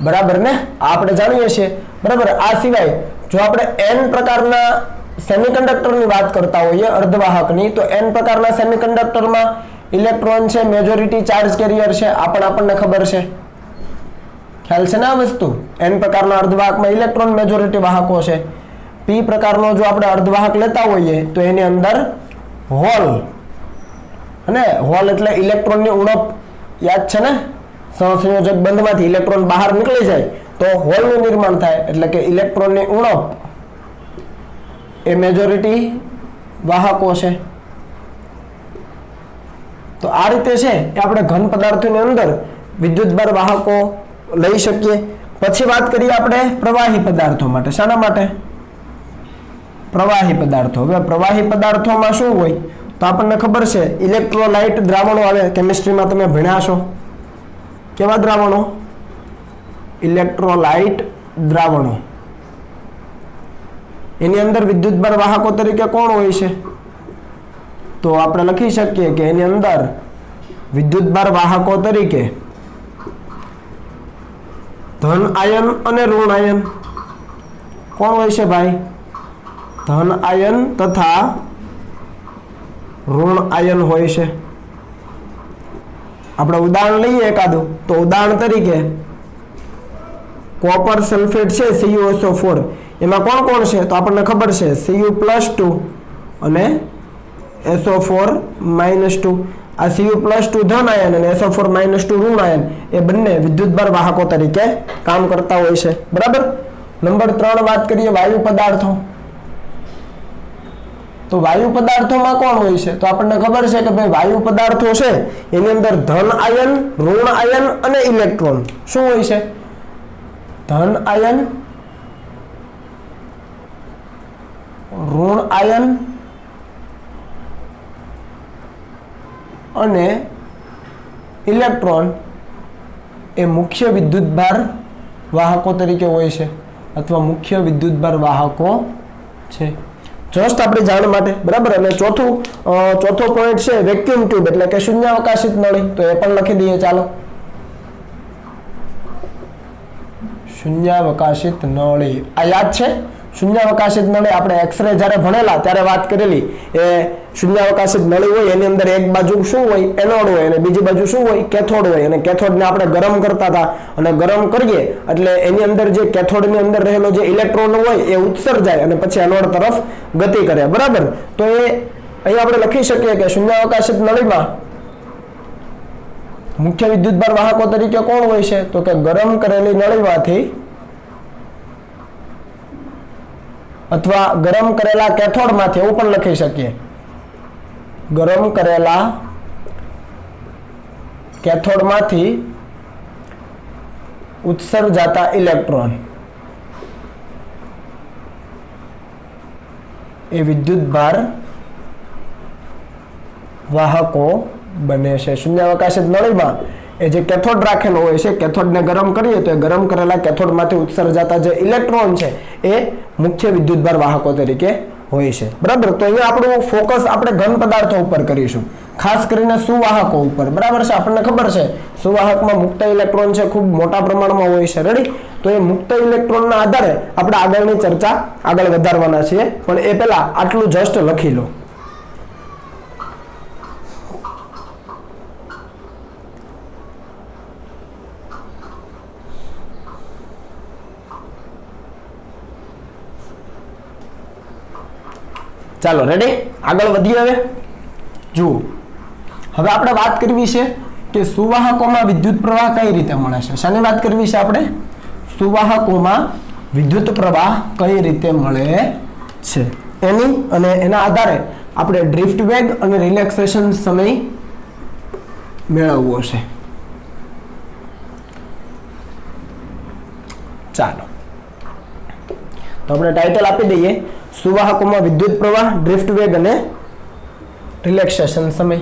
બરાબર ને? આપણે જાણીએ છીએ. બરાબર? આ સિવાય જો આપણે n પ્રકારના સેમિકન્ડક્ટરની વાત કરતા હોઈએ, અર્ધવાહકની, તો n પ્રકારના સેમિકન્ડક્ટરમાં ઇલેક્ટ્રોન છે મેજોરિટી ચાર્જ કેરિયર છે. આ પણ આપણને ખબર છે. ખ્યાલ છે ને આ વસ્તુ? n પ્રકારના અર્ધવાહકમાં ઇલેક્ટ્રોન મેજોરિટી વાહકો છે. p પ્રકારનો જો આપણે અર્ધવાહક લેતા હોઈએ તો એની અંદર હોલ, અને હોલ એટલે ઇલેક્ટ્રોનની ઉણપ, યાદ છે ને? સહસંયોજક બંધમાંથી ઇલેક્ટ્રોન બહાર નીકળી જાય તો હોલનું નિર્માણ થાય, એટલે કે ઇલેક્ટ્રોનની ઉણપ એ મેજોરિટી વાહકો છે. તો આ રીતે છે એ આપણે ઘન પદાર્થોની અંદર વિદ્યુતભાર વાહકો લઈ શકીએ. પછી વાત કરીએ આપણે પ્રવાહી પદાર્થો માટે. શાના માટે? પ્રવાહી પદાર્થો. હવે પ્રવાહી પદાર્થોમાં શું હોય? તો આપણને ખબર છે ઇલેક્ટ્રોલાઇટ દ્રાવણો આવે, કેમિસ્ટ્રીમાં તમે ભણ્યા છો. કેવા દ્રાવણો? ઇલેક્ટ્રોલાઇટ દ્રાવણો. એની અંદર વિદ્યુતભાર વાહકો તરીકે કોણ હોય છે? તો આપણે લખી શકીએ કે એની અંદર વિદ્યુતભાર વાહકો તરીકે ધન આયન અને ઋણ આયન કોણ હોય છે ભાઈ? ધન આયન તથા ઋણ આયન હોય છે. આપણે ઉદાહરણ લઈએ એકાદું. તો ઉદાહરણ તરીકે કોપર સલ્ફેટ છે CuSO4, એમાં કોણ કોણ છે? તો આપણને ખબર છે Cu+2 અને SO4-2. આ Cu+2 ધન આયન અને SO4-2 ઋણ આયન એ બંને વિદ્યુતભાર વાહકો તરીકે કામ કરતા હોય છે. બરાબર? નંબર 3 વાત કરીએ વાયુ પદાર્થો. તો વાયુ પદાર્થોમાં કોણ હોય છે? તો આપણને ખબર છે કે ભાઈ વાયુ પદાર્થો છે એની અંદર ધન આયન, ઋણ આયન અને ઇલેક્ટ્રોન શું હોય છે? ધન આયન, ઋણ આયન અને ઇલેક્ટ્રોન એ મુખ્ય વિદ્યુતભાર વાહકો તરીકે હોય છે, અથવા મુખ્ય વિદ્યુતભાર વાહકો છે. જસ્ટ આપણી જાણ માટે. બરાબર? અને ચોથો પોઈન્ટ છે વેક્યુમ ટ્યુબ, એટલે કે શૂન્યાવકાશિત નળી. તો એ પણ લખી દઈએ. ચાલો, શૂન્યાવકાશિત નળી આ યાદ છે? શૂન્યાવકાશિત નળી આપણે એક્સરે જ્યારે ભણેલા ત્યારે વાત કરેલી. એ શૂન્યાવકાશિત નળી હોય એની અંદર એક બાજુ શું હોય? એનોડ હોય, અને બીજી બાજુ શું હોય? કેથોડ હોય. અને કેથોડને આપણે ગરમ કરતા હતા, અને ગરમ કરીએ એટલે એની અંદર જે કેથોડની અંદર રહેલો જે ઇલેક્ટ્રોન હોય એ ઉત્સર્જાય અને પછી એનોડ તરફ ગતિ કરે. બરાબર? તો એ અહીં આપણે લખી શકીએ કે શૂન્યાવકાશિત નળીમાં મુખ્ય વિદ્યુતભાર વાહકો તરીકે કોણ હોય છે? તો કે ગરમ કરેલી નળીમાંથી અથવા ગરમ કરેલા કેથોડમાંથી, એવું પણ લખી શકીએ, ગરમ કરેલા કેથોડમાંથી ઉત્સર્જાતા ઇલેક્ટ્રોન એ વિદ્યુતભાર વાહકો બને છે. શૂન્યાવકાશી નળીમાં એ જે કેથોડ રાખેલો હોય છે, કેથોડને ગરમ કરીએ તો એ ગરમ કરેલા કેથોડમાંથી ઉત્સર્જાતા જે ઇલેક્ટ્રોન છે એ મુખ્ય વિદ્યુતભાર વાહકો તરીકે હોય છે. બરાબર. તો અહીંયા આપણું ફોકસ આપણે ઘન પદાર્થો ઉપર કરીશું, ખાસ કરીને સુવાહકો ઉપર. બરાબર છે. આપણને ખબર છે સુવાહકમાં મુક્ત ઇલેક્ટ્રોન છે ખૂબ મોટા પ્રમાણમાં હોય છે. રેડી. તો એ મુક્ત ઇલેક્ટ્રોનના આધારે આપણે આગળની ચર્ચા આગળ વધારવાના છીએ, પણ એ પહેલા આટલું જસ્ટ લખી લો. ચાલો રેડી, આગળ વધીએ. હવે જુઓ, હવે આપણે વાત કરવી છે કે સુવાહકોમાં વિદ્યુત પ્રવાહ કઈ રીતે મળે છે. શાની વાત કરવી છે આપણે? સુવાહકોમાં વિદ્યુત પ્રવાહ કઈ રીતે મળે છે એની, અને એના આધારે આપણે ડ્રિફ્ટ વેગ અને રિલેક્સેશન સમય મેળવવો છે. ચાલો તો આપણે ટાઇટલ આપી દઈએ, સુવાહકોમાં વિદ્યુત પ્રવાહ, ડ્રિફ્ટ વેગ અને રિલેક્સેશન સમય.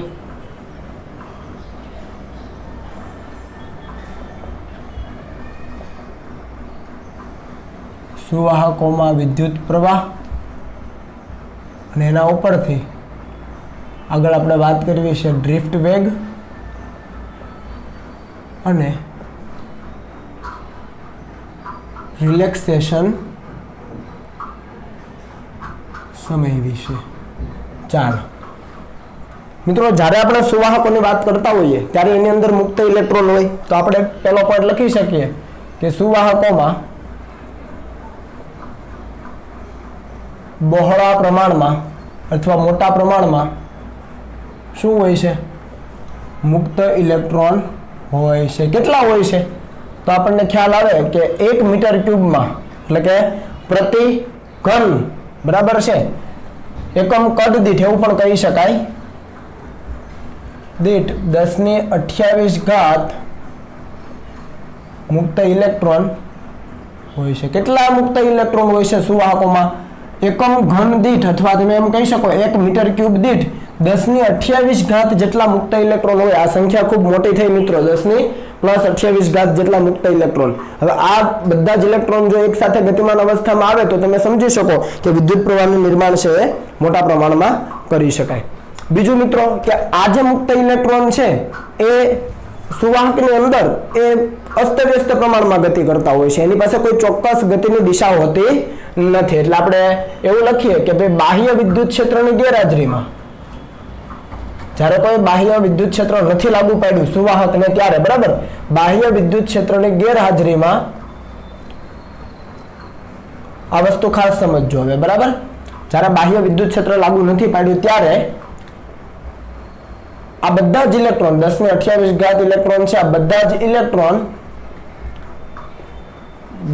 સુવાહકોમાં વિદ્યુત પ્રવાહ અને એના ઉપરથી આગળ આપણે વાત કરવી છે ડ્રિફ્ટ વેગ અને રિલેક્સેશન સમય વિશે. ચાલો મિત્રો, જ્યારે આપણે સુવાહકોની વાત કરતા હોઈએ ત્યારે એની અંદર મુક્ત ઇલેક્ટ્રોન હોય, તો આપણે પહેલો પોઈન્ટ લખી શકીએ કે સુવાહકોમાં બહોળા પ્રમાણમાં અથવા મોટા પ્રમાણમાં શું હોય છે? મુક્ત ઇલેક્ટ્રોન હોય છે. કેટલા હોય છે? તો આપણને ખ્યાલ આવે કે 1 મીટર ક્યુબમાં, એટલે કે પ્રતિ ઘન, બરાબર છે, એકમ કદ દીઠ, એવું પણ કહી શકાય, દીઠ 10⁻28 મુક્ત ઇલેક્ટ્રોન હોય છે. કેટલા મુક્ત ઇલેક્ટ્રોન હોય છે સુવાહકોમાં? એકમ ઘન દીઠ, અથવા તમે એમ કહી શકો 1 મીટર ક્યુબ દીઠ 10⁻28 જેટલા મુક્ત ઇલેક્ટ્રોન હોય. આ સંખ્યા ખૂબ મોટી થઈ મિત્રો, 10⁻28 જેટલા મુક્ત ઇલેક્ટ્રોન. હવે આ બધા જ ઇલેક્ટ્રોન જો એક સાથે ગતિમાન અવસ્થામાં આવે તો તમે સમજી શકો કે વિદ્યુત પ્રવાહનું નિર્માણ છે એ મોટા પ્રમાણમાં કરી શકાય. બીજું મિત્રો કે આ જે મુક્ત ઇલેક્ટ્રોન છે એ સુવાહકની અંદર એ અસ્તવ્યસ્ત પ્રમાણમાં ગતિ કરતા હોય છે. એની પાસે કોઈ ચોક્કસ ગતિની દિશા હોતી નથી. એટલે આપણે એવું લખીએ કે ભાઈ બાહ્ય વિદ્યુત ક્ષેત્રની ગેરહાજરીમાં, જ્યારે કોઈ બાહ્ય વિદ્યુત ક્ષેત્ર નથી લાગુ પાડ્યું સુવાહકને ત્યારે, બરાબર, બાહ્ય વિદ્યુત ક્ષેત્રની ગેરહાજરીમાં આ વસ્તુ ખાસ સમજજો હવે, બરાબર, જ્યારે બાહ્ય વિદ્યુત ક્ષેત્ર લાગુ નથી પાડ્યું ત્યારે આ બધા જ ઇલેક્ટ્રોન 10⁻28 ઇલેક્ટ્રોન છે, આ બધા જ ઇલેક્ટ્રોન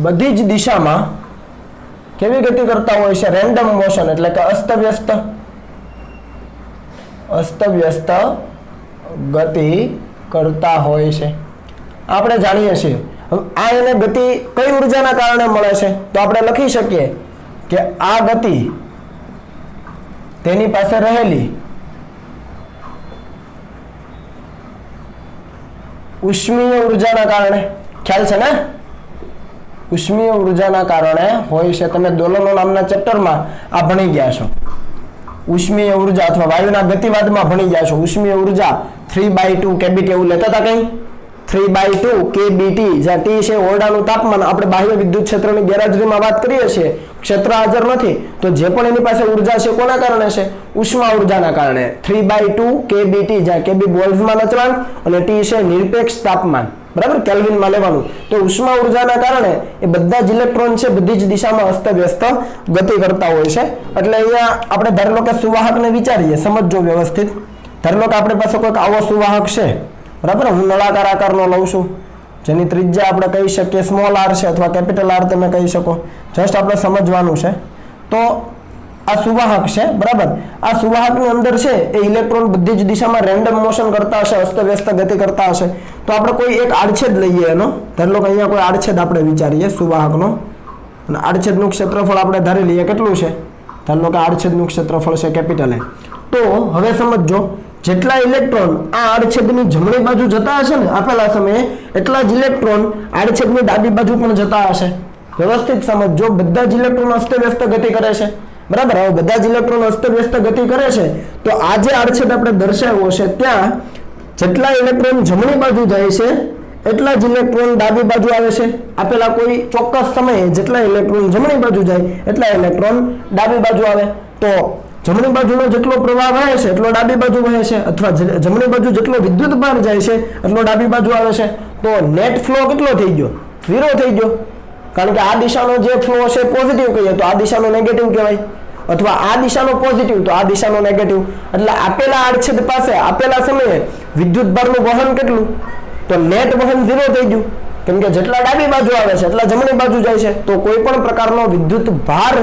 બધી જ દિશામાં કેવી ગતિ કરતા હોય છે? રેન્ડમ મોશન, એટલે કે અસ્તવ્યસ્ત ગતિ કરતા હોય છે. આપણે જાણીએ છીએ. આ એને ગતિ કઈ ઉર્જાના કારણે મળે છે? તો આપણે લખી શકીએ કે આ ગતિ તેની પાસે રહેલી ઉષ્મીય ઉર્જાના કારણે. ખ્યાલ છે ને? ઉષ્મીય ઉર્જાના કારણે હોય છે. તમે દોલનો નામના ચેપ્ટરમાં આ ભણી ગયા છો. ઉષ્મીય ઉર્જા અથવા વાયુના ગતિવાદમાં ભણી ગયા છો. ઉષ્મીય ઉર્જા 3/2 કેબીટી એવું લેતા હતા કઈ? 3/2 કેબીટી, જ્યાં ટી છે ઓરડાનું તાપમાન. આપણે બાહ્ય વિદ્યુત ક્ષેત્રની ગેરહાજરીમાં વાત કરીએ છીએ, ક્ષેત્ર હાજર નથી, તો જે પણ એની પાસે ઉર્જા છે કોના કારણે છે? ઉષ્મા ઉર્જાના કારણે. 3/2 કેબીટી, જ્યાં કેબી બોલ્સમાં અચળાંક અને ટી છે નિરપેક્ષ તાપમાન, બરાબર, કેલ્વિનમાં લેવાનું. તો ઉષ્મા ઉર્જાના કારણે એ બધા જ ઇલેક્ટ્રોન છે બધી જ દિશામાં અસ્તવ્યસ્ત ગતિ કરતા હોય છે. એટલે અહીંયા આપણે ધારી લો કે સુવાહકને વિચારીએ, સમજો વ્યવસ્થિત. ધારી લો કે આપણી પાસે કોઈક આવો સુવાહક છે, બરાબર, હું નળાકાર આકારનો લઉં છું, જેની ત્રિજ્યા આપણે કહી શકીએ સ્મોલ r છે અથવા કેપિટલ R તમે કહી શકો. જસ્ટ આપણે સમજવાનું છે. તો આ સુવાહક છે, બરાબર. આ સુવાહકની અંદર છે એ ઇલેક્ટ્રોન બધી જ દિશામાં રેન્ડમ મોશન કરતા હશે, અસ્તવ્યસ્ત ગતિ કરતા હશે. તો આપણે કોઈ એક આડછેદ લઈએ એનો, ધારો કે અહીંયા કોઈ આડછેદ આપણે વિચારીએ સુવાહકનો, અને આડછેદનું ક્ષેત્રફળ આપણે ધારી લઈએ કેટલું છે, ધારો કે આડછેદનું ક્ષેત્રફળ છે કેપિટલ A. તો હવે સમજો જેટલા ઇલેક્ટ્રોન આ આડછેદની જમણી બાજુ જતા હશે ને આપેલા સમયે, એટલા જ ઇલેક્ટ્રોન આડછેદની ડાબી બાજુ પણ જતા હશે. વ્યવસ્થિત સમજો, બધા જ ઇલેક્ટ્રોન અસ્તવ્યસ્ત ગતિ કરે છે, બરાબર. હવે બધા જ ઇલેક્ટ્રોન અસ્તવ્યસ્ત ગતિ કરે છે તો આ જે આડછેદ આપણે દર્શાવ્યો છે ત્યાં જેટલા ઇલેક્ટ્રોન જમણી બાજુ જાય છે એટલા જ ઇલેક્ટ્રોન ડાબી બાજુ આવે છે. આપેલા કોઈ ચોક્કસ સમયે જેટલા ઇલેક્ટ્રોન જમણી બાજુ જાય એટલા ઇલેક્ટ્રોન ડાબી બાજુ આવે. તો જમણી બાજુનો જેટલો પ્રવાહ વહે છે એટલો ડાબી બાજુ વહે છે, અથવા જમણી બાજુ જેટલો વિદ્યુત ભાર જાય છે એટલો ડાબી બાજુ આવે છે. તો નેટ ફ્લો કેટલો થઈ ગયો? 0 થઈ ગયો. કારણ કે આ દિશાનો જે ફ્લો છે પોઝિટિવ કહીએ તો આ દિશાનો નેગેટિવ કહેવાય, અથવા આ દિશાનો પોઝિટિવ તો આ દિશાનો નેગેટિવ. એટલે આપેલા આડછેદ પાસે આપેલા સમયે વિદ્યુત ભારનું વહન કેટલું? તો નેટ વહન 0 થઈ ગયું. કેમ કે જેટલા ડાબી બાજુ આવે છે એટલા જમણી બાજુ જાય છે. તો કોઈ પણ પ્રકારનો વિદ્યુત ભાર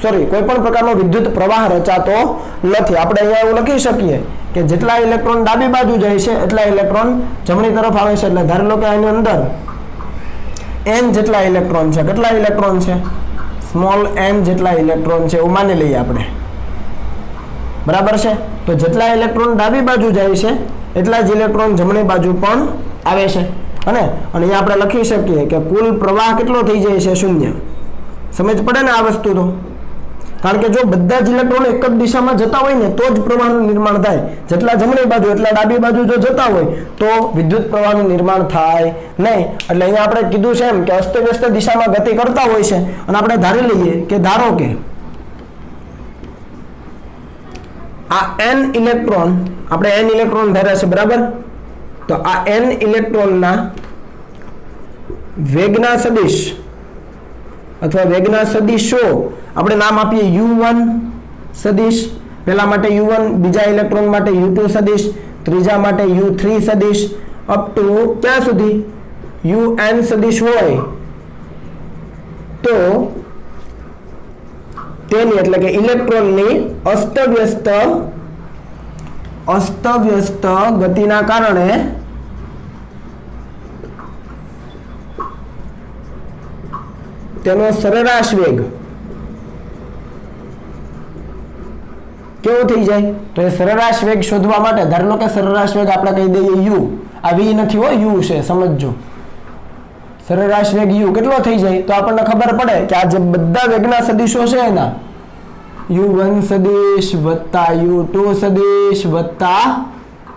કોઈ પણ પ્રકારનો વિદ્યુત પ્રવાહ રચાતો નથી. આપણે અહીંયા એવું લખી શકીએ કે જેટલા ઇલેક્ટ્રોન ડાબી બાજુ જાય છે એટલા ઇલેક્ટ્રોન જમણી તરફ આવે છે. એટલે ધારી લો કે આની અંદર n જેટલા ઇલેક્ટ્રોન છે. કેટલા ઇલેક્ટ્રોન છે? સ્મોલ n જેટલા ઇલેક્ટ્રોન છે એવું માની લઈએ આપણે, બરાબર છે. તો જેટલા ઇલેક્ટ્રોન ડાબી બાજુ જાય છે એટલા જ ઇલેક્ટ્રોન જમણી બાજુ પણ આવે છે. અને અહીંયા આપણે લખી શકીએ કે કુલ પ્રવાહ કેટલો થઈ જાય છે? 0. સમજ પડે ને આ વસ્તુ? તો કારણ કે જો બધા જ ઇલેક્ટ્રોન એક જ દિશામાં જતા હોય ને તો જ પ્રવાહનું નિર્માણ થાય. જેટલા જમણી બાજુ એટલા ડાબી બાજુ જો જતા હોય તો વિદ્યુત પ્રવાહનું નિર્માણ થાય નહીં. એટલે અહીંયા આપણે કીધું છે એમ કે અસ્તવ્યસ્ત દિશામાં ગતિ કરતા હોય છે, અને આપણે ધારી લઈએ કે ધારો કે આ n ઇલેક્ટ્રોન, આપણે n ઇલેક્ટ્રોન ધાર્યા છે, બરાબર. તો આ n ઇલેક્ટ્રોનના વેગના સદિશ અથવા વેગના સદિશો આપણે નામ આપીએ u1 સદિશ. પહેલા માટે u1, બીજા ઇલેક્ટ્રોન માટે u2 સદિશ, ત્રીજા માટે u3 સદિશ, અપ ટુ ક્યાં સુધી un સદિશ હોય તો તેની એટલે કે ઇલેક્ટ્રોનની અસ્તવ્યસ્ત ગતિના કારણે તેનો સરેરાશ વેગ કેવો થઈ જાય? તો એ સરેરાશ વેગ શોધવા માટે ધારો કે સરેરાશ વેગ આપણે કહી દઈએ u. આ v નથી હો, u છે, સમજજો. સરેરાશ વેગ u કેટલો થઈ જાય? તો આપણને ખબર પડે કે આ જે બધા વેગના સદિશો છે એના u1 સદિશ વત્તા u2 સદિશ વત્તા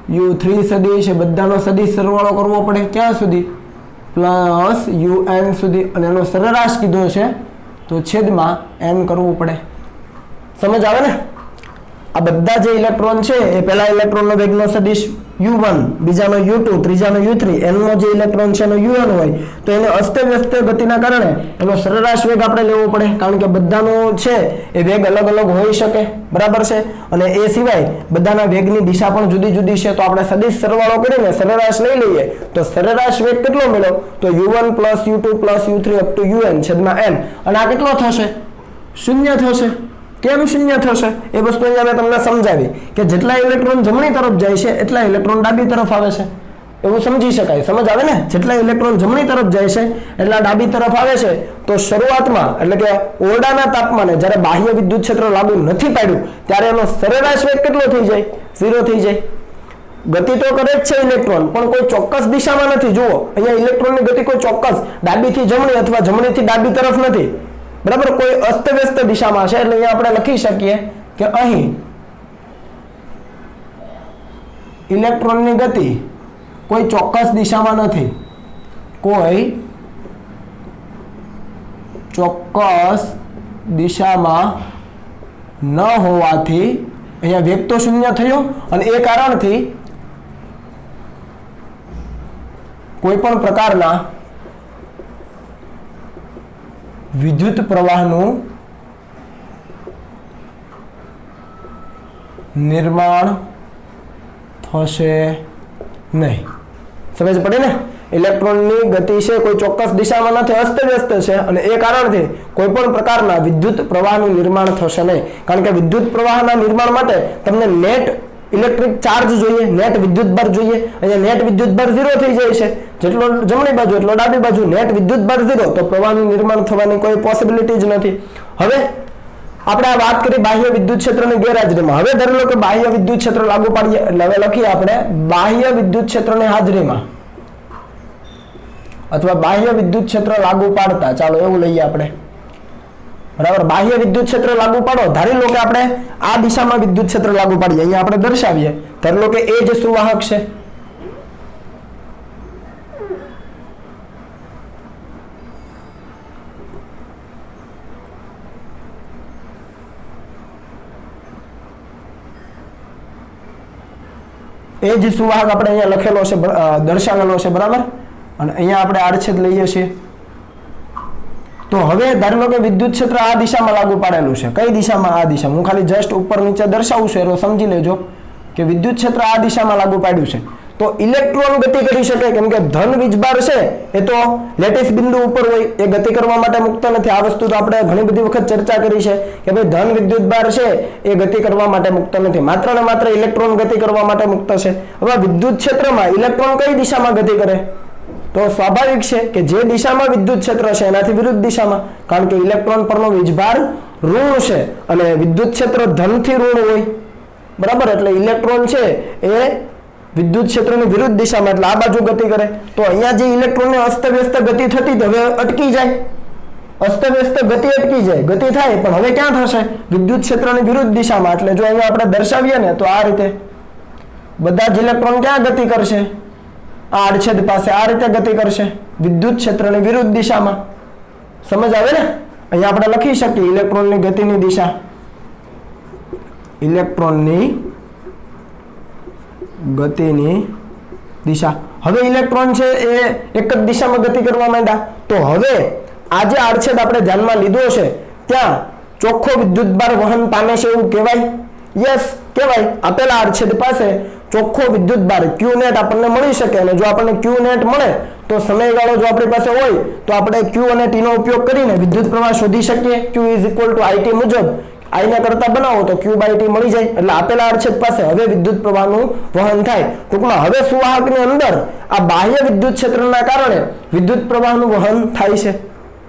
u3 સદિશ, એ બધાનો સદિશ સરવાળો કરવો પડે ક્યાં સુધી? પ્લસ un સુધી. અને એનો સરેરાશ કીધો છે તો છેદમાં n કરવું પડે. સમજ આવે ને? આ બધા જે ઇલેક્ટ્રોન છે એ પહેલા ઇલેક્ટ્રોનનો વેગનો સદિશ u1, બીજાનો u2, ત્રીજાનો u3, nનો જે ઇલેક્ટ્રોન છે એનો un હોય તો એને અસ્તવ્યસ્ત ગતિના કારણે એનો સરેરાશ વેગ આપણે લેવો પડે. કારણ કે બધાનો છે એ વેગ અલગ અલગ હોઈ શકે, બરાબર છે. અને એ સિવાય બધાના વેગની દિશા પણ જુદી જુદી છે. તો આપણે સદિશ સરવાળો કરીને સરેરાશ લઈ લઈએ તો સરેરાશ વેગ કેટલો મળ્યો? તો u1 plus u2 plus u3 up to un છેદમાં n. અને આ કેટલો થશે? 0 થશે. કેમ 0 થશે? એ વસ્તુ અહીંયા મેં તમને સમજાવી કે જેટલા ઇલેક્ટ્રોન જમણી તરફ જાય છે એટલા ઇલેક્ટ્રોન ડાબી તરફ આવે છે, એવું સમજી શકાય. સમજ આવે ને? જેટલા ઇલેક્ટ્રોન જમણી તરફ જાય છે એટલા ડાબી તરફ આવે છે. તો શરૂઆતમાં એટલે કે ઓરડાના તાપમાને જ્યારે બાહ્ય વિદ્યુત ક્ષેત્ર લાગુ નથી પાડ્યું ત્યારે એનો સરેરાશ વેગ કેટલો થઈ જાય? 0 થઈ જાય. ગતિ તો કરે જ છે ઇલેક્ટ્રોન, પણ કોઈ ચોક્કસ દિશામાં નથી. જુઓ અહીંયા ઇલેક્ટ્રોનની ગતિ કોઈ ચોક્કસ ડાબીથી જમણી અથવા જમણીથી ડાબી તરફ નથી, બરાબર. કોઈ અસ્તવ્યસ્ત દિશામાં છે. એટલે અહીંયા આપણે લખી શકીએ કે અહીં ઇલેક્ટ્રોનની ગતિ કોઈ ચોક્કસ દિશામાં નથી. કોઈ ચોક્કસ દિશામાં ન હોવાથી અહીંયા વેગ તો 0 થયો, અને એ કારણથી કોઈ પણ પ્રકારના વિદ્યુત પ્રવાહનું નિર્માણ થશે નહીં. સમજ પડી ને? ઇલેક્ટ્રોનની ગતિ છે કોઈ ચોક્કસ દિશામાં નથી, અસ્તવ્યસ્ત છે, અને એ કારણથી कोईपण प्रकारना विद्युत प्रवाहનું निर्माण થશે નહીં, કારણ કે વિદ્યુત પ્રવાહના નિર્માણ માટે તમને નેટ ઇલેક્ટ્રિક ચાર્જ જોઈએ, નેટ વિદ્યુતભાર જોઈએ. અહીંયા નેટ વિદ્યુતભાર 0 થઈ જાય છે, જેટલો જમણી બાજુ એટલો ડાબી બાજુ, નેટ વિદ્યુતભાર 0, તો પ્રવાહનું નિર્માણ થવાની કોઈ પોસિબિલિટી જ નથી. હવે આપણે આ વાત કરી બાહ્ય વિદ્યુત ક્ષેત્રની ગેરહાજરીમાં. હવે ધારી લો કે બાહ્ય વિદ્યુત ક્ષેત્ર લાગુ પાડીએ, એટલે હવે લખીએ આપણે બાહ્ય વિદ્યુત ક્ષેત્રની હાજરીમાં અથવા બાહ્ય વિદ્યુત ક્ષેત્ર લાગુ પાડતા, ચાલો એવું લઈએ આપણે, બરાબર. બાહ્ય વિદ્યુત ક્ષેત્ર લાગુ પાડો, ધારી લો કે આપણે આ દિશામાં વિદ્યુત ક્ષેત્ર લાગુ પાડીએ, અહીંયા આપણે દર્શાવીએ, ધારી લો કે એ જે સુવાહક છે, એ જ સુવાહક આપણે અહીંયા લખેલો છે, દર્શાવેલો છે, બરાબર. અને અહીંયા આપણે આડછેદ લઈએ છીએ. તો હવે ધારી લો કે વિદ્યુત ક્ષેત્ર આ દિશામાં લાગુ પાડેલું છે. કઈ દિશામાં? આ દિશામાં. હું ખાલી જસ્ટ ઉપર નીચે દર્શાવું છું, એ સમજી લેજો કે વિદ્યુત ક્ષેત્ર આ દિશામાં લાગુ પાડ્યું છે. તો ઇલેક્ટ્રોન ગતિ કરી શકે, કેમ કે ધન વીજભાર છે એ તો લેટિસ બિંદુ ઉપર હોય, એ ગતિ કરવા માટે મુક્ત નથી. આ વસ્તુ તો આપણે ઘણી બધી વખત ચર્ચા કરી છે કે ભાઈ ધન વિદ્યુતભાર છે એ ગતિ કરવા માટે મુક્ત નથી, માત્ર ને માત્ર ઇલેક્ટ્રોન ગતિ કરવા માટે મુક્ત છે. હવે વિદ્યુત ક્ષેત્રમાં ઇલેક્ટ્રોન કઈ દિશામાં ગતિ કરે? તો સ્વાભાવિક છે કે જે દિશામાં વિદ્યુત ક્ષેત્ર છે એનાથી વિરુદ્ધ દિશામાં, કારણ કે ઇલેક્ટ્રોન પરનો વીજભાર ઋણ છે અને વિદ્યુત ક્ષેત્ર ધનથી ઋણ હોય, બરાબર. એટલે ઇલેક્ટ્રોન છે એ વિદ્યુત ક્ષેત્રની વિરુદ્ધ દિશામાં, એટલે આ બાજુ ગતિ કરે. તો અહીંયા જે ઇલેક્ટ્રોનને અસ્તવ્યસ્ત ગતિ થતી હવે અટકી જાય, અસ્તવ્યસ્ત ગતિ અટકી જાય, ગતિ થાય પણ હવે ક્યાં થશે? વિદ્યુત ક્ષેત્રની વિરુદ્ધ દિશામાં. એટલે જો અહીંયા આપણે દર્શાવીએ ને તો આ રીતે બધા જ ઇલેક્ટ્રોન ક્યાં ગતિ કરશે? આ આડછેદ પાસે આ રીતે ગતિ કરશે, વિદ્યુત ક્ષેત્રની વિરુદ્ધ દિશામાં. સમજ આવે ને? અહીંયા આપણે લખી શકીએ ઇલેક્ટ્રોનની ગતિની દિશા, ઇલેક્ટ્રોનની ગતિની દિશા. હવે ઇલેક્ટ્રોન છે એ એક જ દિશામાં ગતિ કરવા માંડ્યા. તો હવે આ જે આડછેદ આપણે ધ્યાનમાં લીધો છે ત્યાં ચોખ્ખો વિદ્યુતભાર વહન પામે છે એવું કહેવાય? યસ, કહેવાય. આપેલા આડછેદ પાસે ચોખ્ખો વિદ્યુતભાર Q નેટ આપણને મળી શકે, અને જો આપણને Q નેટ મળે તો સમયગાળો જો આપણી પાસે હોય તો આપણે Q અને T નો ઉપયોગ કરીને વિદ્યુત પ્રવાહ શોધી શકીએ. Q = IT મુજબ I ને કરતા બનાવો તો Q/T મળી જાય. એટલે આપેલા આડછેદ પાસે હવે વિદ્યુત પ્રવાહનું વહન થાય. ટૂંકમાં હવે સુવાહકની અંદર આ બાહ્ય વિદ્યુત ક્ષેત્રના કારણે વિદ્યુત પ્રવાહનું વહન થાય છે.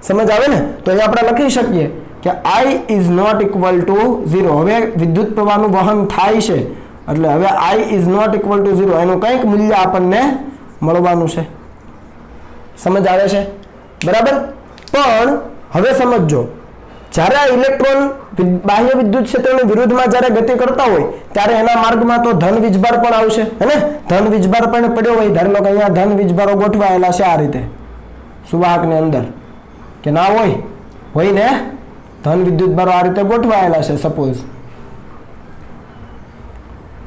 સમજ આવે ને? તો અહીંયા આપણે લખી શકીએ કે I is not equal to 0. હવે વિદ્યુત પ્રવાહનું વહન થાય છે એટલે હવે I is not equal to 0 એનું કંઈક મૂલ્ય આપણને મળવાનું છે. સમજ આવે છે? બરાબર. પણ હવે સમજો, જ્યારે આ ઇલેક્ટ્રોન બાહ્ય વિદ્યુત ક્ષેત્રની વિરુદ્ધમાં જ્યારે ગતિ કરતા હોય ત્યારે એના માર્ગમાં તો ધન વીજભાર પણ આવશે, હે ને? ધન વીજભાર પણ પડ્યો હોય. ધારી લો કે અહીંયા ધન વીજભારો ગોઠવાયેલા છે આ રીતે સુવાહકની અંદર, કે ના હોય ને? ધન વિદ્યુતભારો આ રીતે ગોઠવાયેલા છે સપોઝ.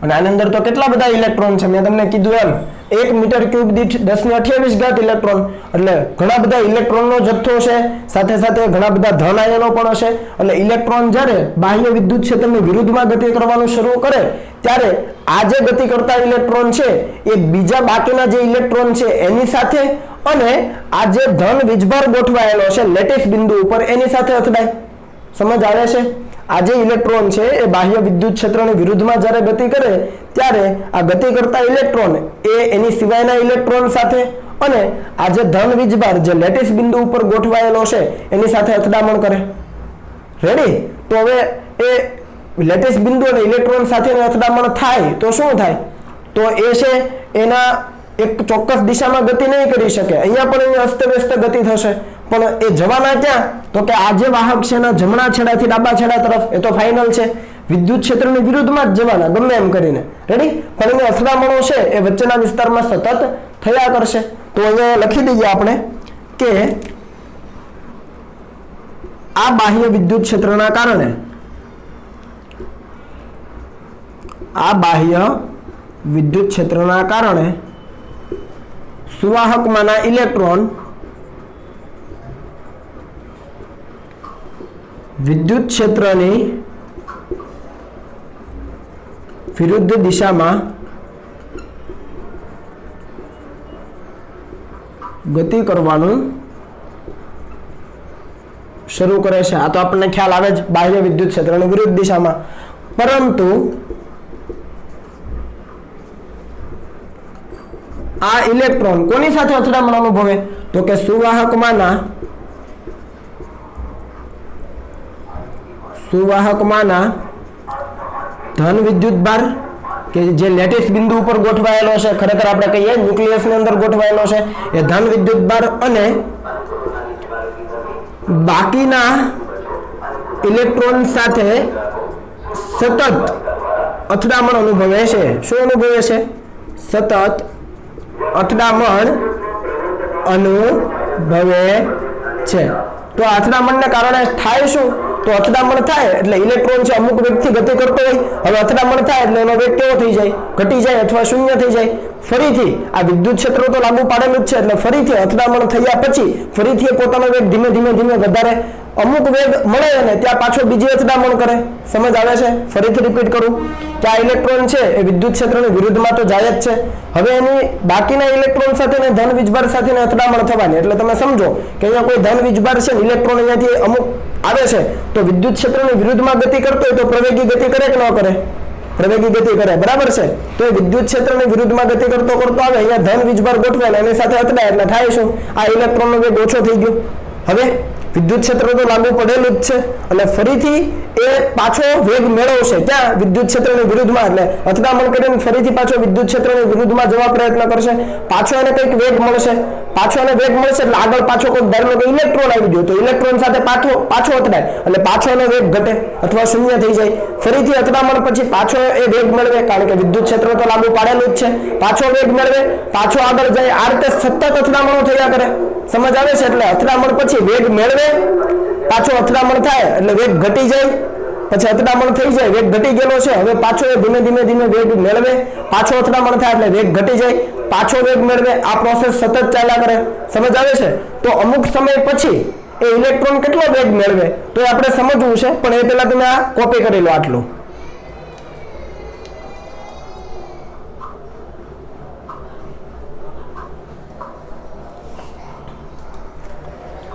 અને આની અંદર તો કેટલા બધા ઇલેક્ટ્રોન છે, મેં તમને કીધું એમ 1 મીટર ક્યુબ દીઠ 1028 ઇલેક્ટ્રોન, એટલે ઘણા બધા ઇલેક્ટ્રોનનો જથ્થો છે, સાથે સાથે ઘણા બધા ધન આયનો પણ હશે. એટલે ઇલેક્ટ્રોન જ્યારે બાહ્ય વિદ્યુત ક્ષેત્રની વિરુદ્ધમાં ગતિ કરવાનું શરૂ કરે ત્યારે આ જે ગતિ કરતા ઇલેક્ટ્રોન છે એ બીજા બાકીના જે ઇલેક્ટ્રોન છે એની સાથે અને આ જે ધન વીજભાર ગોઠવાયેલો છે લેટિસ બિંદુ ઉપર એની સાથે અથડાય. સમજ આવે છે? આ જે ઇલેક્ટ્રોન છે એ બાહ્ય વિદ્યુત ક્ષેત્રની વિરુદ્ધમાં જ્યારે ગતિ કરે ત્યારે આ ગતિ કરતા ઇલેક્ટ્રોન એ એની સિવાયના ઇલેક્ટ્રોન સાથે અને આ જે ધન વીજભાર જે લેટિસ બિંદુ ઉપર ગોઠવાયેલો છે એની સાથે અથડામણ કરે. રેડી? તો હવે એ લેટિસ બિંદુ અને ઇલેક્ટ્રોન સાથેની અથડામણ થાય તો શું થાય? તો એ છે એના એક ચોક્કસ દિશામાં ગતિ નહીં કરી શકે, અહીંયા પણ એની અસ્તવ્યસ્ત ગતિ થશે. પણ એ જવાના ક્યાં? તો કે આ જે વાહક છે એના જમણા છેડાથી ડાબા છેડા તરફ, એ તો ફાઇનલ છે. વિદ્યુત ક્ષેત્રની વિરુદ્ધમાં જ જવાના ગમે એમ કરીને. રેડી? પણ એની અથડામણો છે એ વચ્ચેના વિસ્તારમાં સતત થયા કરશે. તો અહીંયા લખી દઈએ આપણે કે આ બાહ્ય વિદ્યુત ક્ષેત્રના કારણે સુવાહકમાંના ઇલેક્ટ્રોન વિદ્યુત ક્ષેત્રની વિરુદ્ધ દિશામાં ગતિ કરવાનું શરૂ કરે છે. આ તો આપણને ખ્યાલ આવે જ, બાહ્ય વિદ્યુત ક્ષેત્રની વિરુદ્ધ દિશામાં. પરંતુ આ ઇલેક્ટ્રોન કોની સાથે અથડામણ અનુભવે? તો કે સુવાહકમાંના ધન વિદ્યુત ભાર કે જે લેટિસ બિંદુ ઉપર ગોઠવાયેલો છે, ખરેખર આપણે કહીએ ન્યુક્લિયસ ની અંદર ગોઠવાયેલો છે, એ ધન વિદ્યુત ભાર અને બાકીના ઇલેક્ટ્રોન સાથે સતત અથડામણ અનુભવે છે. શું અનુભવે છે? સતત અથડામણ અનુભવે છે. તો અથડામણને કારણે થાય શું? તો અથડામણ થાય એટલે ઇલેક્ટ્રોન છે અમુક વેગથી ગતિ કરતો હોય, હવે અથડામણ થાય એટલે એનો વેગ કેવો થઈ જાય? ઘટી જાય અથવા શૂન્ય થઈ જાય. ફરીથી આ વિદ્યુત ક્ષેત્ર તો લાગુ પાડેલું જ છે, એટલે ફરીથી અથડામણ થયા પછી ફરીથી એ પોતાનો વેગ ધીમે ધીમે વધારે, અમુક વેગ મળે અને ત્યાં પાછો બીજી અથડામણ કરે. સમજ આવે છે? ફરીથી રિપીટ કરું કે આ ઇલેક્ટ્રોન છે એ વિદ્યુત ક્ષેત્રની વિરુદ્ધમાં તો જાય જ છે. હવે એની બાકીના ઇલેક્ટ્રોન સાથે ધન વીજભાર સાથે અથડામણ થવાની, એટલે તમે સમજો કે અહીંયા કોઈ ધન વીજભાર છે, ઇલેક્ટ્રોન અહીંયાથી અમુક આવે છે, તો વિદ્યુત ક્ષેત્રની વિરુદ્ધમાં ગતિ કરતો હોય તો પ્રવેગી ગતિ કરે કે ન કરે? પ્રવેગી ગતિ કરે, બરાબર છે. તો એ વિદ્યુત ક્ષેત્રની વિરુદ્ધમાં ગતિ કરતો આવે, અહીંયા ધન વીજભાર ગોઠવાય એની સાથે અથડાય એટલે થાય શું? આ ઇલેક્ટ્રોનનો વેગ ઓછો થઈ ગયો. હવે વિદ્યુત ક્ષેત્ર તો લાગુ પડેલું જ છે અને ફરીથી એ પાછો વેગ મેળવશે. ક્યાં? વિદ્યુત ક્ષેત્રની વિરુદ્ધમાં. એટલે અથડામણ કરીને ફરીથી પાછો વિદ્યુત ક્ષેત્રની વિરુદ્ધમાં જવા પ્રયત્ન કરશે, પાછો એને કંઈક વેગ મળશે, એટલે આગળ પાછો કોઈ ધારો કે ઇલેક્ટ્રોન આવી ગયો તો ઇલેક્ટ્રોન સાથે પાછો અથડાય એટલે પાછો એનો વેગ ઘટે અથવા શૂન્ય થઈ જાય. ફરીથી અથડામણ પછી પાછો એ વેગ મેળવે, કારણ કે વિદ્યુત ક્ષેત્ર તો લાગુ પાડેલું જ છે, પાછો વેગ મેળવે, પાછો આગળ જાય. આ રીતે સતત અથડામણો થયા કરે. સમજ આવે છે? એટલે અથડામણ પછી વેગ મેળવે, પાછો અથડામણ થાય એટલે વેગ ઘટી જાય, પછી અથડામણ થઈ જાય, વેગ ઘટી ગયેલો છે, હવે પાછો એ ધીમે વેગ મેળવે, પાછો અથડામણ થાય એટલે વેગ ઘટી જાય, પાછો વેગ મેળવે. આ પ્રોસેસ સતત ચાલ્યા કરે. સમજ આવે છે? તો અમુક સમય પછી એ ઇલેક્ટ્રોન કેટલો વેગ મેળવે તો એ આપણે સમજવું છે, પણ એ પહેલા તમે આ કોપી કરી લો આટલું.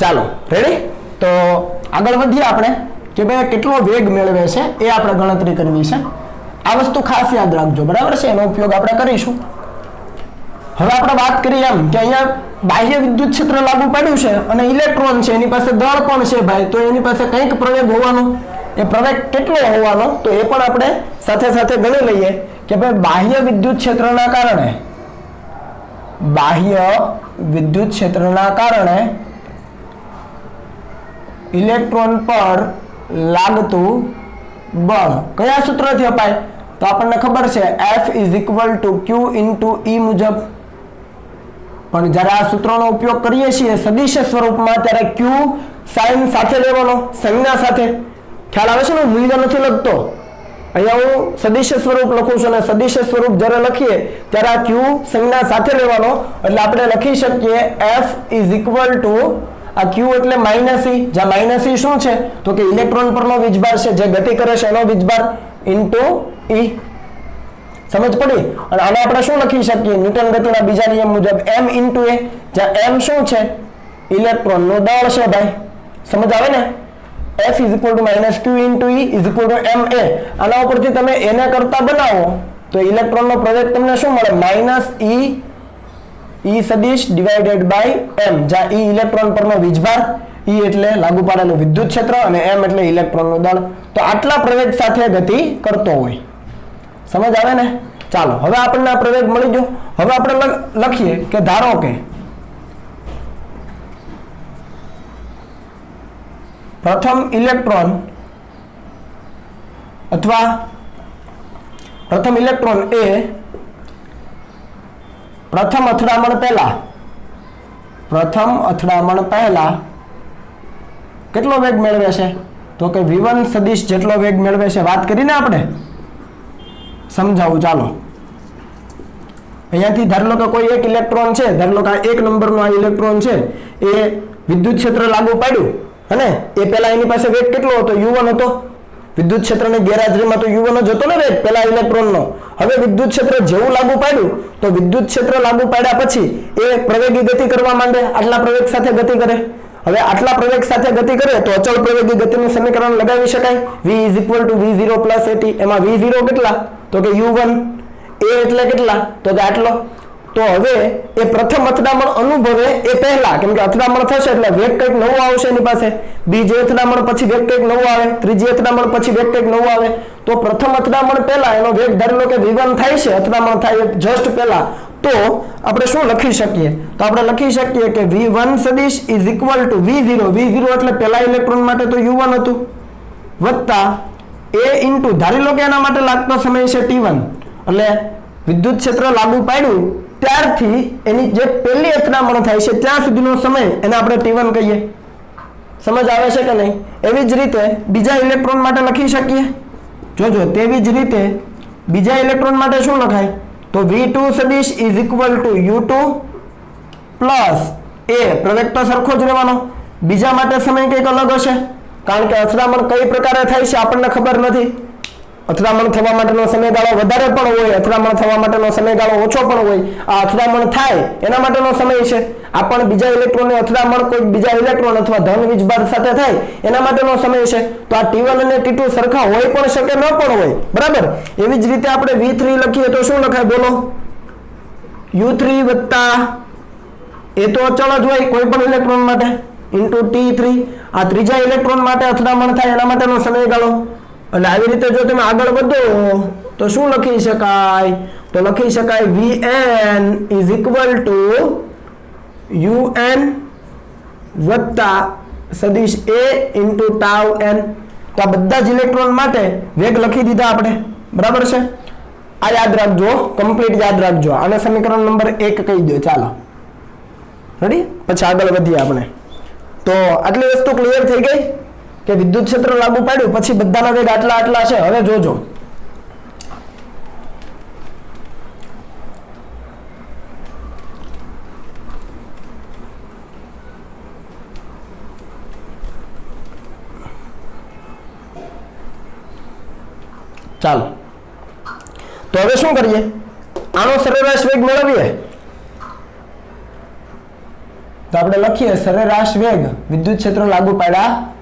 ચાલો, રેડી? તો આગળ વધીએ આપણે કે ભાઈ કેટલો વેગ મેળવે છે એ આપણે ગણતરી કરવી છે. આ વસ્તુ ખાસ યાદ રાખજો, બરાબર છે? એનો ઉપયોગ આપણે કરીશું. હવે આપણે વાત કરીએ એમ કે અહીંયા બાહ્ય વિદ્યુત ક્ષેત્ર લાગુ પાડ્યું છે અને ઇલેક્ટ્રોન છે, એની પાસે દળ પણ છે ભાઈ, તો એની પાસે કંઈક પ્રવેગ હોવાનો. એ પ્રવેગ કેટલો હોવાનો તો એ પણ આપણે સાથે સાથે ગણી લઈએ કે ભાઈ બાહ્ય વિદ્યુત ક્ષેત્રના કારણે ઇલેક્ટ્રોન પર લાગતું બળ કયા સૂત્રથી અપાય? તો આપણને ખબર છે F = Q × E મુજબ. પણ જ્યારે આ સૂત્રનો ઉપયોગ કરીએ છીએ સદિશ સ્વરૂપમાં ત્યારે Q સાઇન સાથે લેવાનો, સંજ્ઞા સાથે. ખ્યાલ આવે છે ને? મૂલ્ય નથી લખતો, અહીંયા હું સદિશ સ્વરૂપ લખું છું અને સદિશ સ્વરૂપ જ્યારે લખીએ ત્યારે આ Q સંજ્ઞા સાથે લેવાનો, એટલે આપણે લખી શકીએ F = આ Q એટલે -E. જ્યાં -E શું છે તો કે ઇલેક્ટ્રોન પરનો વીજભાર છે, જે ગતિ કરે છે એનો વીજભાર * E. સમજ પડી? અને આને આપણે શું લખી શકીએ ન્યૂટન ગતિના બીજા નિયમ મુજબ m * a, જ્યાં m શું છે? ઇલેક્ટ્રોનનું દળ છે ભાઈ. સમજ આવે ને? F = -Q × E = ma. આના ઉપરથી તમે એને કરતા બનાવો તો ઇલેક્ટ્રોનનો પ્રવેગ તમને શું મળે? -E સદિશ / m, જ્યાં E ઇલેક્ટ્રોન પરનો વીજભાર, E એટલે લાગુ પાડેલું વિદ્યુત ક્ષેત્ર અને m એટલે ઇલેક્ટ્રોનનું દળ. તો આટલા પ્રવેગ સાથે ગતિ કરતો હોય. સમજ આવે ને? ચાલો, હવે આપણને આ પ્રવેગ મળી ગયો. હવે આપણે લખીએ કે ધારો કે પ્રથમ ઇલેક્ટ્રોન એ પ્રથમ અથડામણ પહેલા કેટલો વેગ મેળવે છે? તો કે v1 સદિશ જેટલો વેગ મેળવે છે. વાત કરીને આપણે સમજાવું. ચાલો, અહીંયાથી ધારો લો કે કોઈ એક ઇલેક્ટ્રોન છે, ધારો લો કે આ 1 નંબરનો આ ઇલેક્ટ્રોન છે, એ વિદ્યુત ક્ષેત્ર લાગુ પાડ્યું અને એ પહેલા એની પાસે વેગ કેટલો હતો? u1 હતો. વિદ્યુત ક્ષેત્રની ગેરહાજરીમાં તો u1 જ હતો ને વેગ પહેલા ઇલેક્ટ્રોનનો. હવે વિદ્યુત ક્ષેત્ર જેવું લાગુ પાડ્યું તો વિદ્યુત ક્ષેત્ર લાગુ પાડ્યા પછી એ પ્રવેગી ગતિ કરવા માંડે, આટલા પ્રવેગ સાથે ગતિ કરે. હવે આટલા પ્રવેગ સાથે ગતિ કરે તો અચળ પ્રવેગી ગતિનું સમીકરણ લગાવી શકાય v = v0 + at એમાં v0 કેટલા તો કે u1 a એટલે કેટલા તો કે આટલો તો હવે એ પ્રથમ અથડામણ અનુભવે એ પહેલા કેમ કે અથડામણ થશે એટલે વેગ કંઈક નવો આવશે એની પાસે બીજી અથડામણ પછી વેગ કંઈક નવો આવે ત્રીજી અથડામણ પછી વેગ કંઈક નવો આવે તો પ્રથમ અથડામણ પહેલા એનો વેગ ધારી લો કે v1 થાય છે અથડામણ થાય જસ્ટ પહેલા તો આપણે શું લખી શકીએ તો આપણે લખી શકીએ કે v1 સદિશ = v0 એટલે પહેલા ઇલેક્ટ્રોન માટે તો u1 હતું વત્તા a * ધારી લો કે એના માટે લાગતો સમય છે t1 એટલે વિદ્યુત ક્ષેત્ર લાગુ પાડ્યું ત્યારથી એની જે પહેલી અથડામણ થાય છે ત્યાં સુધીનો સમય એને આપણે t1 કહીએ સમજ આવે છે કે નહીં એવી જ રીતે બીજા ઇલેક્ટ્રોન માટે લખી શકીએ જોજો તેવી જ રીતે બીજા ઇલેક્ટ્રોન માટે શું લખાય તો v2 સદિશ = u2 પ્લસ a પ્રવેગ તો સરખો જ રહેવાનો બીજા માટે સમય કંઈક અલગ હશે કારણ કે અથડામણ કઈ પ્રકારે થાય છે આપણને ખબર નથી અથડામણ થવા માટેનો સમયગાળો વધારે પણ હોય અથડામણ થવા માટેનો સમયગાળો ઓછો પણ હોય આ અથડામણ થાય એના માટેનો સમય છે આ પણ બીજા ઇલેક્ટ્રોનની અથડામણ કોઈ બીજા ઇલેક્ટ્રોન અથવા ધન વીજભાર સાથે થાય એના માટેનો સમય છે તો આ t1 અને t2 સરખા હોય પણ શકે ન પણ હોય બરાબર એવી જ રીતે આપણે v3 લખીએ તો શું લખાય બોલો u3 વત્તા એ તો અચળ જ હોય કોઈ પણ ઇલેક્ટ્રોન માટે ઇન્ટુ t3 આ ત્રીજા ઇલેક્ટ્રોન માટે અથડામણ થાય એના માટેનો સમયગાળો અને આવી રીતે જો તમે આગળ વધો તો શું લખી શકાય તો લખી શકાય vn = un વત્તા સદિશ a * τn તો આ બધા જ ઇલેક્ટ્રોન માટે વેગ લખી દીધા આપણે બરાબર છે આ યાદ રાખજો કમ્પ્લીટ યાદ રાખજો આને સમીકરણ નંબર 1 કહી દો ચાલો રેડી પછી આગળ વધીએ આપણે તો આટલી વસ્તુ ક્લિયર થઈ ગઈ કે વિદ્યુત ક્ષેત્ર લાગુ પાડ્યું પછી બધાના વેગ આટલા છે હવે જોજો ચાલો તો હવે શું કરીએ આનો સરેરાશ વેગ મેળવીએ તો આપણે લખીએ સરેરાશ વેગ વિદ્યુત ક્ષેત્ર લાગુ પાડ્યા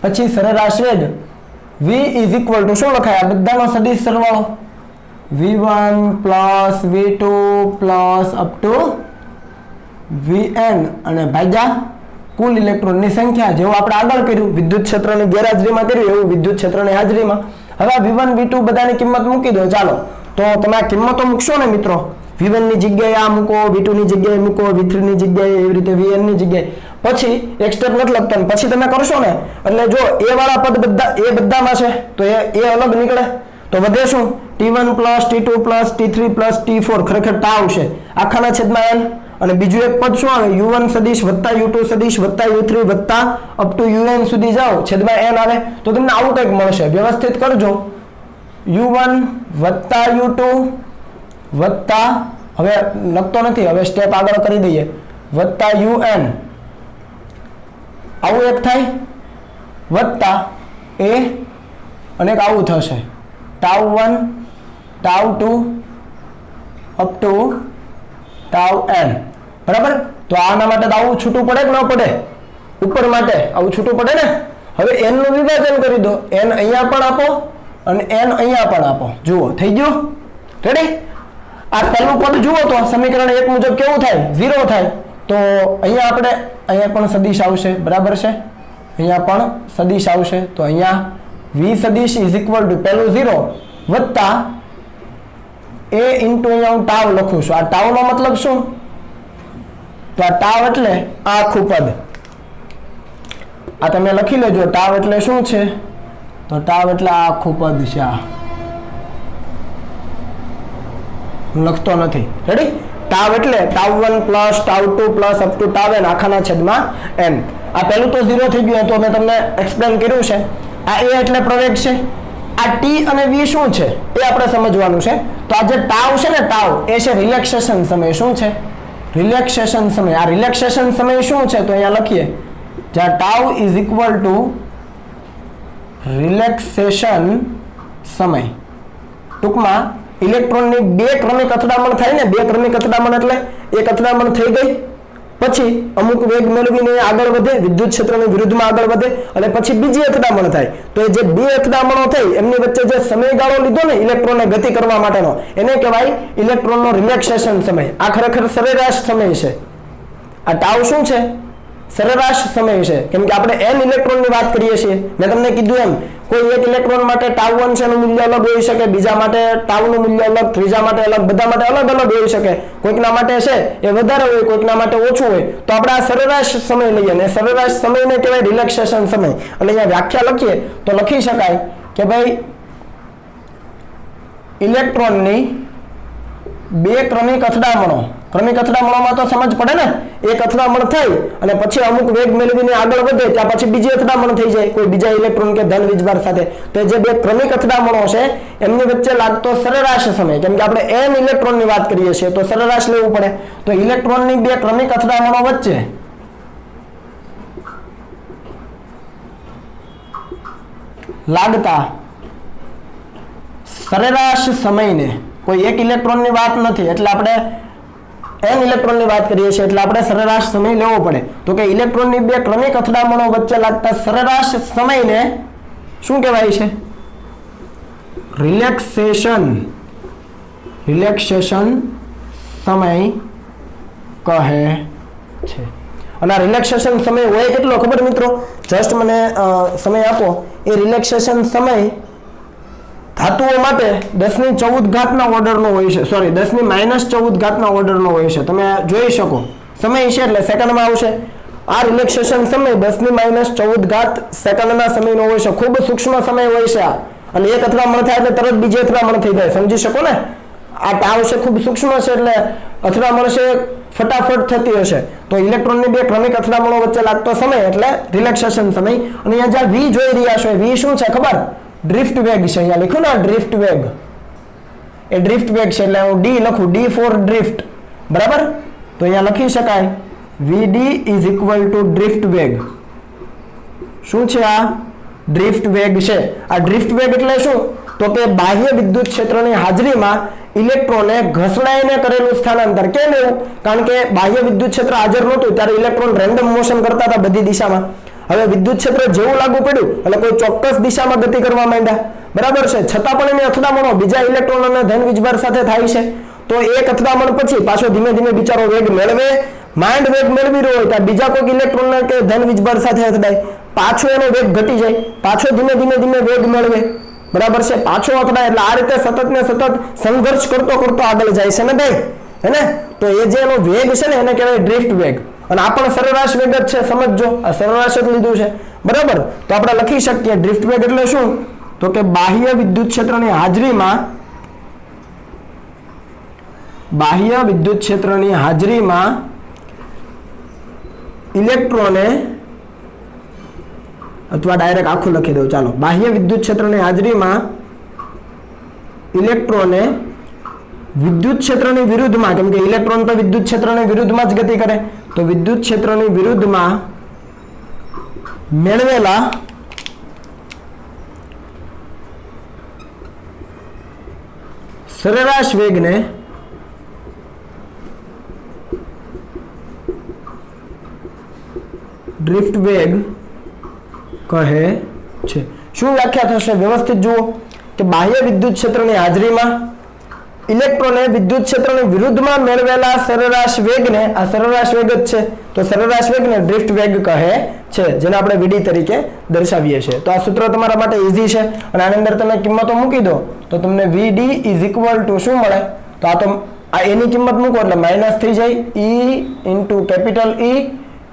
પછી સરેરાશ વેગ v = શું લખાય આ બધાનો સદિશ સરવાળો v1 + v2 + up to vn અને ભાગ્યા કુલ ઇલેક્ટ્રોનની સંખ્યા જેવું આપણે આગળ કર્યું વિદ્યુત ક્ષેત્રની ગેરહાજરીમાં કર્યું એવું વિદ્યુત ક્ષેત્રની હાજરીમાં હવે v1 v2 બધાની કિંમત મૂકી દો ચાલો તો તમે આ કિંમતો મૂકશો ને મિત્રો v1 ની જગ્યાએ આ મૂકો v2 ની જગ્યાએ મૂકો v3 ની જગ્યાએ એવી રીતે vn ની જગ્યાએ પછી એક સ્ટેપ નથી લખતા પછી તમે કરશો ને એટલે જો a વાળા પદ બધા એ બધામાં છે તો એ અલગ નીકળે તો વધે શું t1 + t2 + t3 + t4 ખરેખર ટા આવશે આખાના છેદમાં n અને બીજું એક પદ શું આવે u1 સદિશ વત્તા u2 સદિશ વત્તા u3 વત્તા અપ ટુ un સુધી જાઓ છેદમાં n આવે તો તમને આવું કંઈક મળશે વ્યવસ્થિત કરજો u1 વત્તા u2 વત્તા હવે લખતો નથી હવે સ્ટેપ આગળ કરી દઈએ વત્તા un આવું એક થાય વત્તા a અને એક આવું થશે τ1 τ2 અપ ટુ τn બરાબર તો આના માટે તો આવું છૂટું પડે કે ન પડે ઉપર માટે આવું છૂટું પડે ને હવે n નું વિભાજન કરી દો n અહીંયા પણ આપો અને n અહીંયા પણ આપો જુઓ થઈ ગયું રેડી આ પહેલું પદ જુઓ તો સમીકરણ 1 મુજબ કેવું થાય 0 થાય તો અહીંયા આપણે અહીંયા પણ સદિશ આવશે બરાબર છે અહીંયા પણ સદિશ આવશે તો અહીંયા v સદિશ = પહેલું 0 વત્તા a * અહીંયા હું ટાવ લખું છું આ ટાવ નો મતલબ શું તો આ ટાવ એટલે આ આખું પદ આ તમે લખી લેજો ટાવ એટલે શું છે તો ટાવ એટલે આ આખું પદ છે આ લખતો નથી રેડી ટાવ એટલે τ1 + τ2 + અપ ટુ τn આખાના છેદમાં n આ પહેલું તો 0 થઈ ગયું તો મેં તમને એક્સપ્લેન કર્યું છે આ a એટલે પ્રવેગ છે આ t અને v શું છે એ આપણે સમજવાનું છે તો આ જે ટાવ છે ને ટાવ એ છે રિલેક્સેશન સમય શું છે રિલેક્સેશન સમય આ રિલેક્સેશન સમય શું છે તો અહીંયા લખીએ જ્યાં ટાવ = રિલેક્સેશન સમય ટૂંકમાં ઇલેક્ટ્રોનની બે ક્રમિક અથડામણ થાય ને બે ક્રમિક અથડામણ એટલે એક અથડામણ થઈ ગઈ પછી અમુક વેગ મેળવીને આગળ વધે, વિદ્યુત ક્ષેત્રની વિરુદ્ધમાં આગળ વધે અને પછી બીજી અથડામણ થાય. તો એ જે બે અથડામણો થઈ એમની વચ્ચે જે સમયગાળો લીધો ને ઇલેક્ટ્રોનને ગતિ કરવા માટેનો, એને કહેવાય ઇલેક્ટ્રોનનો રિલેક્સેશન સમય. આ ખરેખર સરેરાશ સમય છે. આ ટાઉ શું છે? સરેરાશ સમય છે. કેમ કે આપણે n ઇલેક્ટ્રોનની વાત કરીએ છીએ. મેં તમને કીધું એમ, કોઈ એક ઇલેક્ટ્રોન માટે ટાઉ 1 છે એનું મૂલ્ય અલગ હોઈ શકે, બીજા માટે ટાઉનું મૂલ્ય અલગ, ત્રીજા માટે અલગ, બધા માટે અલગ અલગ હોઈ શકે. કોઈકના માટે છે એ વધારે હોય, કોઈકના માટે ઓછું હોય. તો આપણે આ સરેરાશ સમય લઈએ ને સરેરાશ સમયને કહેવાય રિલેક્સેશન સમય. અને અહીંયા વ્યાખ્યા લખીએ તો લખી શકાય કે ભાઈ ઇલેક્ટ્રોનની બે ક્રમિક અથડામણોમાં તો સમજ પડે ને. એક અથડામણ થઈ અને પછી અમુક વેગ મેળવીને આગળ વધે, ત્યાં પછી બીજી અથડામણ થઈ જાય કોઈ બીજા ઇલેક્ટ્રોન કે ધન વીજભાર સાથે. તો જે બે ક્રમિક અથડામણો છે એમની વચ્ચે લાગતો સરેરાશ સમય, કેમ કે આપણે n ઇલેક્ટ્રોનની વાત કરીએ છીએ તો સરેરાશ લેવું પડે. તો ઇલેક્ટ્રોનની બે ક્રમિક અથડામણો વચ્ચે લાગતા સરેરાશ સમયને, કોઈ એક ઇલેક્ટ્રોનની વાત નથી એટલે આપણે n ઇલેક્ટ્રોનની વાત કરીએ છીએ એટલે આપણે સરેરાશ સમય લેવો પડે. તો કે ઇલેક્ટ્રોનની બે ક્રમિક અથડામણો વચ્ચે લાગતા સરેરાશ સમયને શું કહેવાય છે? રિલેક્સેશન સમય કહે છે. અને રિલેક્સેશન સમય હોય કેટલો ખબર મિત્રો? જસ્ટ મને સમય આપો. એ રિલેક્સેશન સમય ધાતુઓ માટે 10⁻14 ઓર્ડરનો હોય છે, સોરી 10⁻14 ઓર્ડરનો હોય છે. તમે જોઈ શકો સમય છે એટલે સેકન્ડમાં આવશે. આ રિલેક્સેશન સમય 10⁻14 સેકન્ડના સમયનો હોય છે. ખૂબ સૂક્ષ્મ સમય હોય છે આ. અને એક અથડામણ થાય એટલે તરત બીજી અથડામણ થઈ જાય, સમજી શકો ને. આ ટાવ છે ખૂબ સૂક્ષ્મ છે એટલે અથડામણ છે ફટાફટ થતી હશે. તો ઇલેક્ટ્રોનની બે ક્રમિક અથડામણો વચ્ચે લાગતો સમય એટલે રિલેક્સેશન સમય. અને અહીંયા જ્યાં v જોઈ રહ્યા છો, v શું છે ખબર? ડ્રિફ્ટ વેગ છે. અહીંયા લખ્યું ને ડ્રિફ્ટ વેગ, એ ડ્રિફ્ટ વેગ છે એટલે હું ડી લખું, ડી ફોર ડ્રિફ્ટ, બરાબર. તો અહીંયા લખી શકાય vd is equal to drift વેગ. શું છે આ? ડ્રિફ્ટ વેગ છે. આ ડ્રિફ્ટ વેગ એટલે શું? તો કે બાહ્ય વિદ્યુત ક્ષેત્રની હાજરીમાં ઇલેક્ટ્રોને ઘસડાઈને કરેલું સ્થાનાંતર. કેમ એવું? કારણ કે બાહ્ય વિદ્યુત ક્ષેત્ર હાજર નહોતું ત્યારે ઇલેક્ટ્રોન રેન્ડમ મોશન કરતા હતા બધી દિશામાં. હવે વિદ્યુત ક્ષેત્ર જેવું લાગુ પડ્યું એટલે કોઈ ચોક્કસ દિશામાં ગતિ કરવા માંડ્યા, બરાબર છે. છતાં પણ એની અથડામણો બીજા ઇલેક્ટ્રોન અને ધન વીજભાર સાથે થાય છે. તો એક અથડામણ પછી પાછો ધીમે ધીમે બિચારો વેગ મેળવે, માંડ વેગ મેળવી રહ્યો હોય ત્યાં બીજા કોઈક ઇલેક્ટ્રોન કે ધન વીજભાર સાથે અથડાય, પાછો એનો વેગ ઘટી જાય, પાછો ધીમે ધીમે વેગ મેળવે, બરાબર છે. પાછો અથડાય એટલે આ રીતે સતત ને સતત સંઘર્ષ કરતો આગળ જાય છે ને ભાઈ, હે ને. તો એ જે એનો વેગ છે ને એને કહેવાય ડ્રિફ્ટ વેગ. અને આ પણ સરેરાશ વેગ જ છે, સમજજો. આ સરેરાશ જ લીધું છે, બરાબર. તો આપણે લખી શકીએ ડ્રિફ્ટ વેગ એટલે શું? તો કે બાહ્ય વિદ્યુત ક્ષેત્રની હાજરીમાં ઇલેક્ટ્રોને, અથવા ડાયરેક્ટ આખું લખી દઉં, ચાલો. બાહ્ય વિદ્યુત ક્ષેત્રની હાજરીમાં ઇલેક્ટ્રોને વિદ્યુત ક્ષેત્રની વિરુદ્ધમાં, કેમ કે ઇલેક્ટ્રોન તો વિદ્યુત ક્ષેત્રની વિરુદ્ધમાં જ ગતિ કરે, તો વિદ્યુત ક્ષેત્રની વિરુદ્ધમાં મેળવેલા સરેરાશ વેગને ડ્રિફ્ટ વેગ કહે છે. શું વ્યાખ્યા થશે? વ્યવસ્થિત જુઓ કે બાહ્ય વિદ્યુત ક્ષેત્રની હાજરીમાં ઇલેક્ટ્રોને વિદ્યુત ક્ષેત્રની વિરુદ્ધમાં મેળવેલા સરેરાશ વેગને, આ સરેરાશ વેગ જ છે, તો સરેરાશ વેગને ડ્રિફ્ટ વેગ કહે છે, જેને આપણે vd તરીકે દર્શાવીએ છીએ. તો આ સૂત્ર તમારા માટે ઈઝી છે અને આની અંદર તમે કિંમતો મૂકી દો તો તમને vd ઇઝ ઇક્વલ ટુ શું મળે? તો આ એની કિંમત મૂકો એટલે માઇનસ થઈ જાય, e into capital E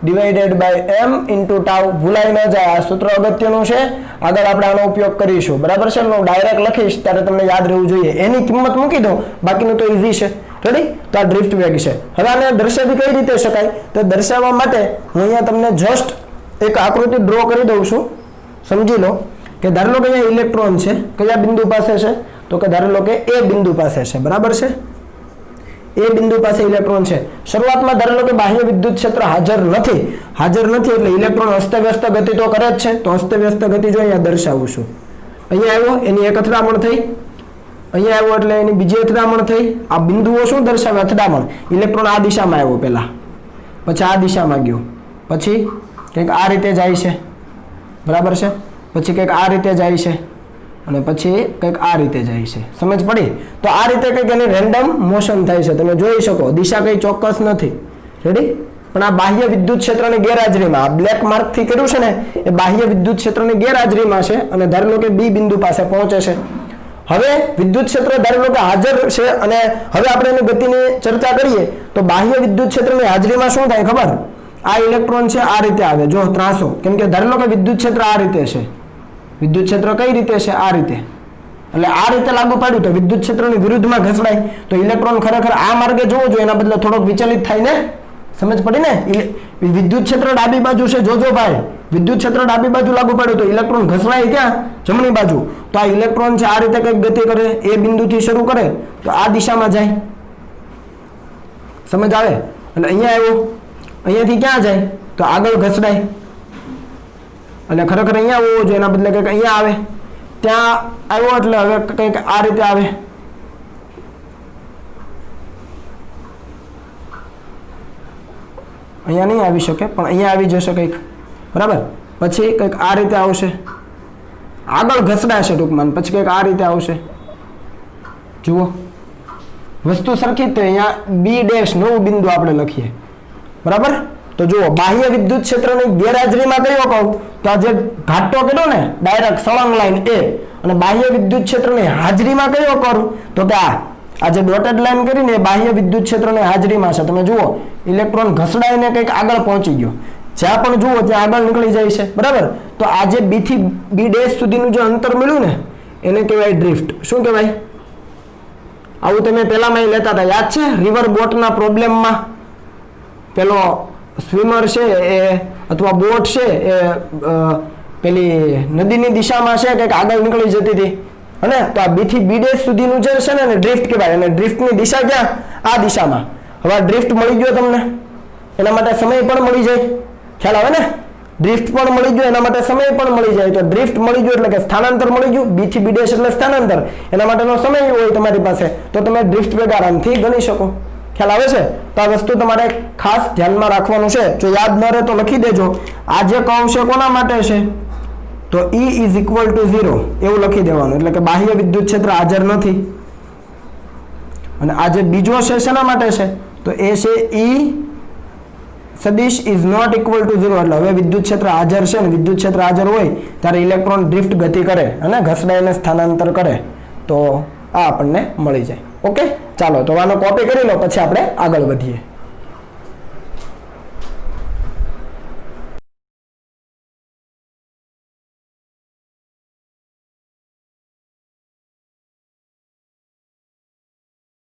divided by m into tau. ભૂલાઈ ન જાય, આ સૂત્ર અગત્યનું છે. આગળ આપણે આનો ઉપયોગ કરીશું, બરાબર છે. હું ડાયરેક્ટ લખીશ ત્યારે તમને યાદ રહેવું જોઈએ. એની કિંમત મૂકી દો, બાકીનું તો ઈઝી છે. રેડી? તો આ ડ્રિફ્ટ વેગ છે. હવે આને દર્શાવી કઈ રીતે શકાય? તો દર્શાવવા માટે હું અહીંયા તમને જસ્ટ એક આકૃતિ ડ્રો કરી દઉં છું. સમજી લો કે ધારી લો કે અહીંયા ઇલેક્ટ્રોન છે, કયા બિંદુ પાસે છે? તો કે ધારી લો કે એ બિંદુ પાસે છે, બરાબર છે. એ બિંદુ પાસે ઇલેક્ટ્રોન છે. શરૂઆતમાં ધારી લો કે બાહ્ય વિદ્યુત ક્ષેત્ર હાજર નથી એટલે ઇલેક્ટ્રોન અસ્તવ્યસ્ત ગતિ તો કરે જ છે. તો અસ્તવ્યસ્ત ગતિ જો અહીંયા દર્શાવું છું. અહીંયા આવ્યો, એની એક અથડામણ થઈ, અહીંયા આવ્યો એટલે એની બીજી અથડામણ થઈ. આ બિંદુઓ શું દર્શાવે? અથડામણ. ઇલેક્ટ્રોન આ દિશામાં આવ્યો પહેલા, પછી આ દિશામાં ગયો, પછી કંઈક આ રીતે જાય છે, બરાબર છે, પછી કંઈક આ રીતે જાય છે, અને પછી કંઈક આ રીતે જાય છે. સમજ પડી? તો આ રીતે કંઈક એની રેન્ડમ મોશન થાય છે. તમે જોઈ શકો દિશા કંઈ ચોક્કસ નથી. રેડી? પણ આ બાહ્ય વિદ્યુત ક્ષેત્રની ગેરહાજરીમાં આ બ્લેક માર્ક થી કર્યું છે ને એ બાહ્ય વિદ્યુત ક્ષેત્રની ગેરહાજરીમાં છે અને ધારી લો કે બી બિંદુ પાસે પહોંચે છે. હવે વિદ્યુત ક્ષેત્ર ધારી લો કે હાજર છે અને હવે આપણે એની ગતિની ચર્ચા કરીએ તો બાહ્ય વિદ્યુત ક્ષેત્રની હાજરીમાં શું થાય ખબર? આ ઇલેક્ટ્રોન છે આ રીતે આવે, જો ત્રાસો, કેમ કે ધારી લો કે વિદ્યુત ક્ષેત્ર આ રીતે છે. વિદ્યુત ક્ષેત્ર કઈ રીતે છે? આ રીતે. એટલે આ રીતે લાગુ પાડ્યું તો વિદ્યુત ક્ષેત્રની વિરુદ્ધમાં ઘસડાય તો ઇલેક્ટ્રોન ખરેખર આ માર્ગે જવો જોઈએ, એના બદલે થોડોક વિચલિત થાય ને. સમજ પડી ને? વિદ્યુત ક્ષેત્ર ડાબી બાજુ છે, જોજો ભાઈ, વિદ્યુત ક્ષેત્ર ડાબી બાજુ લાગુ પાડ્યું તો ઇલેક્ટ્રોન ઘસડાય ક્યાં? જમણી બાજુ. તો આ ઇલેક્ટ્રોન છે આ રીતે કંઈક ગતિ કરે, એ બિંદુથી શરૂ કરે તો આ દિશામાં જાય. સમજ આવે? અને અહીંયા આવ્યો, અહીંયાથી ક્યાં જાય? તો આગળ ઘસડાય અને ખરેખર અહીંયા આવવો જોઈએ, એના બદલે કંઈક અહીંયા આવે. ત્યાં આવ્યો એટલે હવે કંઈક આ રીતે આવે. અહીંયા નહીં આવી શકે પણ અહીંયા આવી જશે કંઈક, બરાબર. પછી કંઈક આ રીતે આવશે, આગળ ઘસડાશે ટૂંકમાં, પછી કંઈક આ રીતે આવશે. જુઓ વસ્તુ સરખી જ. તો અહીંયા બી ડેશ નવું બિંદુ આપણે લખીએ, બરાબર. તો જુઓ બાહ્ય વિદ્યુત ક્ષેત્રની ગેરહાજરીમાં કયો કહું તો આ જે ઘાટો કર્યો ને ડાયરેક્ટ સળંગ લાઈન એ, અને બાહ્ય વિદ્યુત ક્ષેત્રની હાજરીમાં કયો કરું તો કે આ જે ડોટેડ લાઈન કરીને એ બાહ્ય વિદ્યુત ક્ષેત્રની હાજરીમાં છે. તમે જુઓ ઇલેક્ટ્રોન ઘસડાઈને કંઈક આગળ પહોંચી ગયો, જ્યાં પણ જુઓ ત્યાં આગળ નીકળી જાય છે, બરાબર. તો આ જે બી થી બી ડેશ સુધીનું જે અંતર મળ્યું ને એને કહેવાય ડ્રિફ્ટ. શું કહેવાય? આવું તમે પહેલામાં લેતા હતા, યાદ છે? રિવર બોટના પ્રોબ્લેમમાં પેલો સ્વિમર છે એ અથવા બોટ છે એ પેલી નદીની દિશામાં છે કંઈક આગળ નીકળી જતી હતી, અને તો આ બી થી બી ડેશ સુધીનું જે છે ને એને ડ્રિફ્ટ કહેવાય. અને ડ્રિફ્ટની દિશા ક્યાં? આ દિશામાં. હવે આ ડ્રિફ્ટ મળી ગયો તમને, એના માટે સમય પણ મળી જાય. ખ્યાલ આવે ને? ડ્રિફ્ટ પણ મળી ગયો, એના માટે સમય પણ મળી જાય. તો ડ્રિફ્ટ મળી ગયો એટલે કે સ્થાનાંતર મળી ગયું. બી થી બી ડેશ એટલે સ્થાનાંતર, એના માટેનો સમય હોય તમારી પાસે તો તમે ડ્રિફ્ટ ભેગા આરામથી ગણી શકો. ખ્યાલ આવે છે? તો આ વસ્તુ તમારે ખાસ ધ્યાનમાં રાખવાનું છે. જો યાદ ન રહે તો લખી દેજો. આ જે કર્વ છે કોના માટે છે? તો E is equal to 0 એવું લખી દેવાનું, એટલે કે બાહ્ય વિદ્યુત ક્ષેત્ર હાજર નથી. અને આ જે બીજો છે શેના માટે છે? તો એ છે E સદિશ is not equal to 0, એટલે હવે વિદ્યુત ક્ષેત્ર હાજર છે ને વિદ્યુત ક્ષેત્ર હાજર હોય ત્યારે ઇલેક્ટ્રોન ડ્રિફ્ટ ગતિ કરે અને ઘસડાઈને સ્થાનાંતર કરે. તો આ આપણને મળી જાય. ઓકે, ચાલો તો આનો કોપી કરી લો, પછી આપણે આગળ વધીએ.